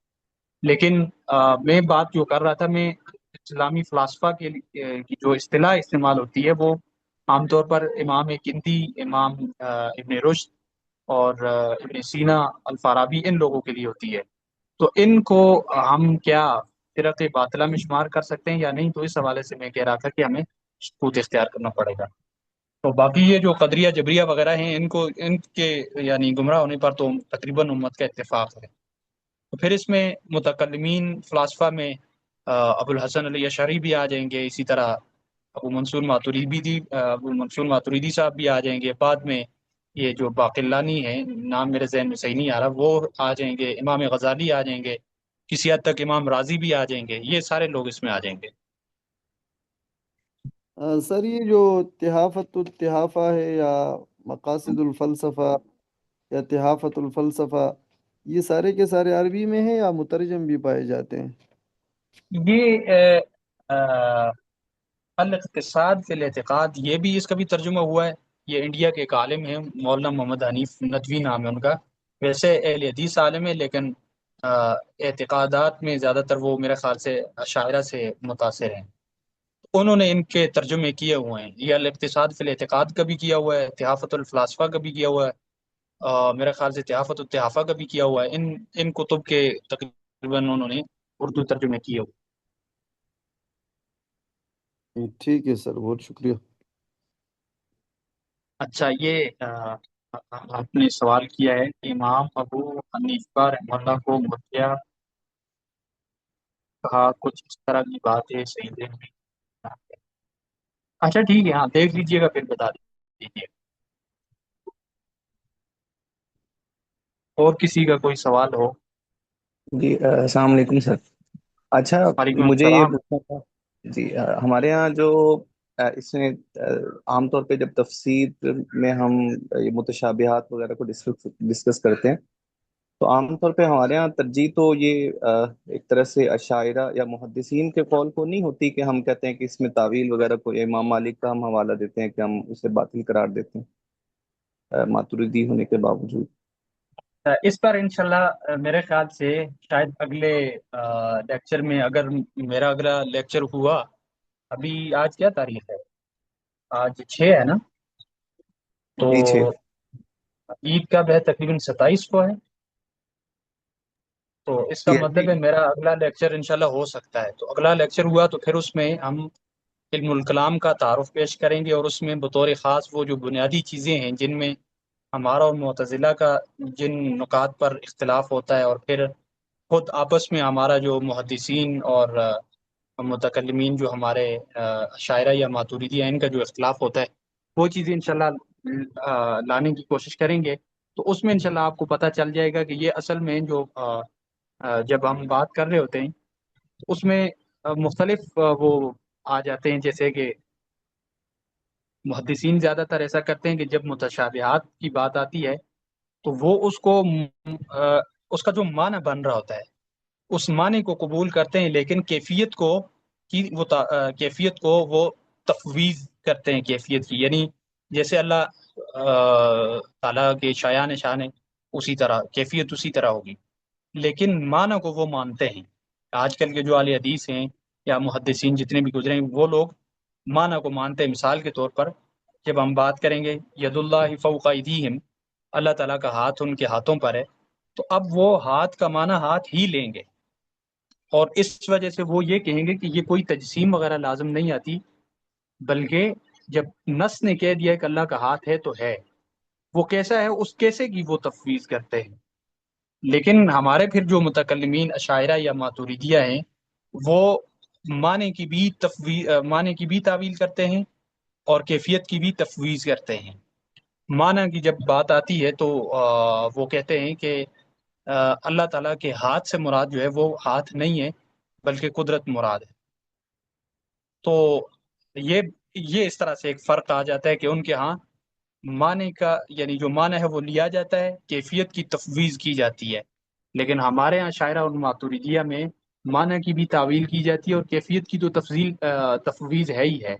لیکن میں بات جو کر رہا تھا، میں اسلامی فلاسفہ کے کی جو اصطلاح استعمال ہوتی ہے وہ عام طور پر امام کندی، امام ابن رشد اور ابن سینا، الفارابی، ان لوگوں کے لیے ہوتی ہے۔ تو ان کو ہم کیا فرق باطلہ میں شمار کر سکتے ہیں یا نہیں؟ تو اس حوالے سے میں کہہ رہا تھا کہ ہمیں سکوت اختیار کرنا پڑے گا۔ تو باقی یہ جو قدریہ جبریہ وغیرہ ہیں ان کو ان کے یعنی گمراہ ہونے پر تو تقریباً امت کا اتفاق ہے۔ تو پھر اس میں متکلمین فلاسفہ میں ابو الحسن علی اشعری بھی آ جائیں گے، اسی طرح ابو منصور ماتوریدی صاحب بھی آ جائیں گے، بعد میں یہ جو باقلانی ہے، نام میرے ذہن میں صحیح نہیں آ رہا، وہ آ جائیں گے، امام غزالی آ جائیں گے، کسی حد تک امام راضی بھی آ جائیں گے، یہ سارے لوگ اس میں آ جائیں گے۔ سر یہ جو تحافت التحافہ ہے یا مقاصد الفلسفہ یا تحافت الفلسفہ، یہ سارے کے سارے عربی میں ہیں یا مترجم بھی پائے جاتے ہیں؟ یہ الاقتصاد فی الاعتقاد، یہ بھی اس کا بھی ترجمہ ہوا ہے۔ یہ انڈیا کے ایک عالم ہیں، مولانا محمد حنیف ندوی نام ہے ان کا، ویسے اہل حدیث عالم ہے، لیکن اعتقادات میں زیادہ تر وہ میرے خیال سے اشاعرہ سے متاثر ہیں، انہوں نے ان کے ترجمے کیے ہوئے ہیں۔ یہ الاقتصاد فی الاعتقاد کا بھی کیا ہوا ہے، تحافت الفلاسفہ کا بھی کیا ہوا ہے، میرے خیال سے تحافت التحافہ کا بھی کیا ہوا ہے۔ ان کتب کے تقریباً انہوں نے اردو ترجمے کیے ہوئے۔ ٹھیک ہے سر، بہت شکریہ۔ اچھا، یہ آپ نے سوال کیا ہے کہ امام ابو حنیفہ رحمہ اللہ کو مرجع کہا، کچھ اس طرح کی بات ہے صحیح میں؟ اچھا ٹھیک ہے، ہاں دیکھ لیجیے گا پھر بتا دیجیے۔ اور کسی کا کوئی سوال ہو؟ جی السلام علیکم سر۔ اچھا، وعلیکم مجھے یہ السلام۔ پوچھنا تھا جی، ہمارے ہاں جو اس میں عام طور پہ جب تفسیر میں ہم یہ متشابہات وغیرہ کو ڈسکس کرتے ہیں، تو عام طور پہ ہمارے ہاں ترجیح تو یہ ایک طرح سے اشاعرہ یا محدثین کے قول کو نہیں ہوتی کہ ہم کہتے ہیں کہ اس میں تعویل وغیرہ کو، یا امام مالک کا ہم حوالہ دیتے ہیں کہ ہم اسے باطل قرار دیتے ہیں ماتریدی ہونے کے باوجود۔ اس پر انشاءاللہ میرے خیال سے شاید اگلے لیکچر میں، اگر میرا اگلا لیکچر ہوا، ابھی آج کیا تاریخ ہے؟ آج 6 ہے نا؟ تو جی 6۔ عید کا ہے تقریباً 27 کو ہے، تو اس کا مطلب ہے میرا اگلا لیکچر انشاءاللہ ہو سکتا ہے۔ تو اگلا لیکچر ہوا تو پھر اس میں ہم علم الکلام کا تعارف پیش کریں گے، اور اس میں بطور خاص وہ جو بنیادی چیزیں ہیں جن میں ہمارا اور معتزلہ کا جن نکات پر اختلاف ہوتا ہے، اور پھر خود آپس میں ہمارا جو محدثین اور متکلمین جو ہمارے شاعرہ یا ماتوریدی ہیں، ان کا جو اختلاف ہوتا ہے، وہ چیزیں انشاءاللہ لانے کی کوشش کریں گے۔ تو اس میں انشاءاللہ آپ کو پتہ چل جائے گا کہ یہ اصل میں جو جب ہم بات کر رہے ہوتے ہیں تو اس میں مختلف وہ آ جاتے ہیں، جیسے کہ محدثین زیادہ تر ایسا کرتے ہیں کہ جب متشابہات کی بات آتی ہے تو وہ اس کا جو معنی بن رہا ہوتا ہے اس معنی کو قبول کرتے ہیں، لیکن کیفیت کو وہ تفویض کرتے ہیں کیفیت کی، یعنی جیسے اللہ تعالیٰ کے شایان شان ہے اسی طرح کیفیت اسی طرح ہوگی، لیکن معنی کو وہ مانتے ہیں۔ آج کل کے جو اہل حدیث ہیں یا محدثین جتنے بھی گزرے ہیں، وہ لوگ معنی کو مانتے ہیں۔ مثال کے طور پر جب ہم بات کریں گے ید اللہ فوق ایدیہم، اللہ تعالیٰ کا ہاتھ ان کے ہاتھوں پر ہے، تو اب وہ ہاتھ کا معنی ہاتھ ہی لیں گے، اور اس وجہ سے وہ یہ کہیں گے کہ یہ کوئی تجسیم وغیرہ لازم نہیں آتی، بلکہ جب نص نے کہہ دیا کہ اللہ کا ہاتھ ہے تو ہے، وہ کیسا ہے اس کیسے کی وہ تفویض کرتے ہیں۔ لیکن ہمارے پھر جو متکلمین اشاعرہ یا ماتوریدیہ ہیں، وہ معنی کی بھی تعویل کرتے ہیں اور کیفیت کی بھی تفویض کرتے ہیں۔ معنی کی جب بات آتی ہے تو وہ کہتے ہیں کہ اللہ تعالیٰ کے ہاتھ سے مراد جو ہے وہ ہاتھ نہیں ہے بلکہ قدرت مراد ہے۔ تو یہ اس طرح سے ایک فرق آ جاتا ہے کہ ان کے ہاں معنی کا، یعنی جو معنی ہے وہ لیا جاتا ہے، کیفیت کی تفویض کی جاتی ہے، لیکن ہمارے ہاں شاعرہ اور ماتوریدیہ میں معنی کی بھی تعویل کی جاتی ہے اور کیفیت کی تو تفویض ہے ہی ہے۔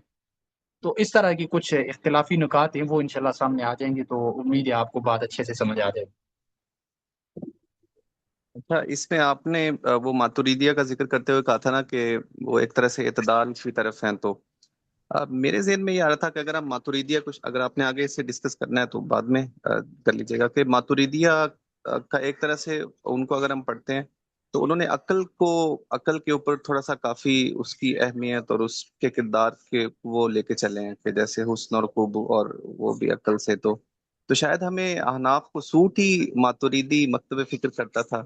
تو اس طرح کی کچھ اختلافی نکات ہیں، وہ انشاءاللہ سامنے آ جائیں گے، تو امید ہے آپ کو بات اچھے سے سمجھ آ جائے گی۔ اچھا، اس میں آپ نے وہ ماتوریدیہ کا ذکر کرتے ہوئے کہا تھا نا کہ وہ ایک طرح سے اعتدال کی طرف ہیں، تو میرے ذہن میں یہ آ رہا تھا کہ اگر ہم ماتوریدیہ کچھ، اگر آپ نے آگے اسے ڈسکس کرنا ہے تو بعد میں کر لیجیے گا، کہ ماتوریدیہ کا ایک طرح سے ان کو اگر ہم پڑھتے ہیں تو انہوں نے عقل کے اوپر تھوڑا سا کافی اس کی اہمیت اور اس کے کردار کے وہ لے کے چلے ہیں، کہ جیسے حسن اور خوب اور وہ بھی عقل سے، تو شاید ہمیں احناف کو سوٹ ہی ماتوریدی مکتب فکر کرتا تھا،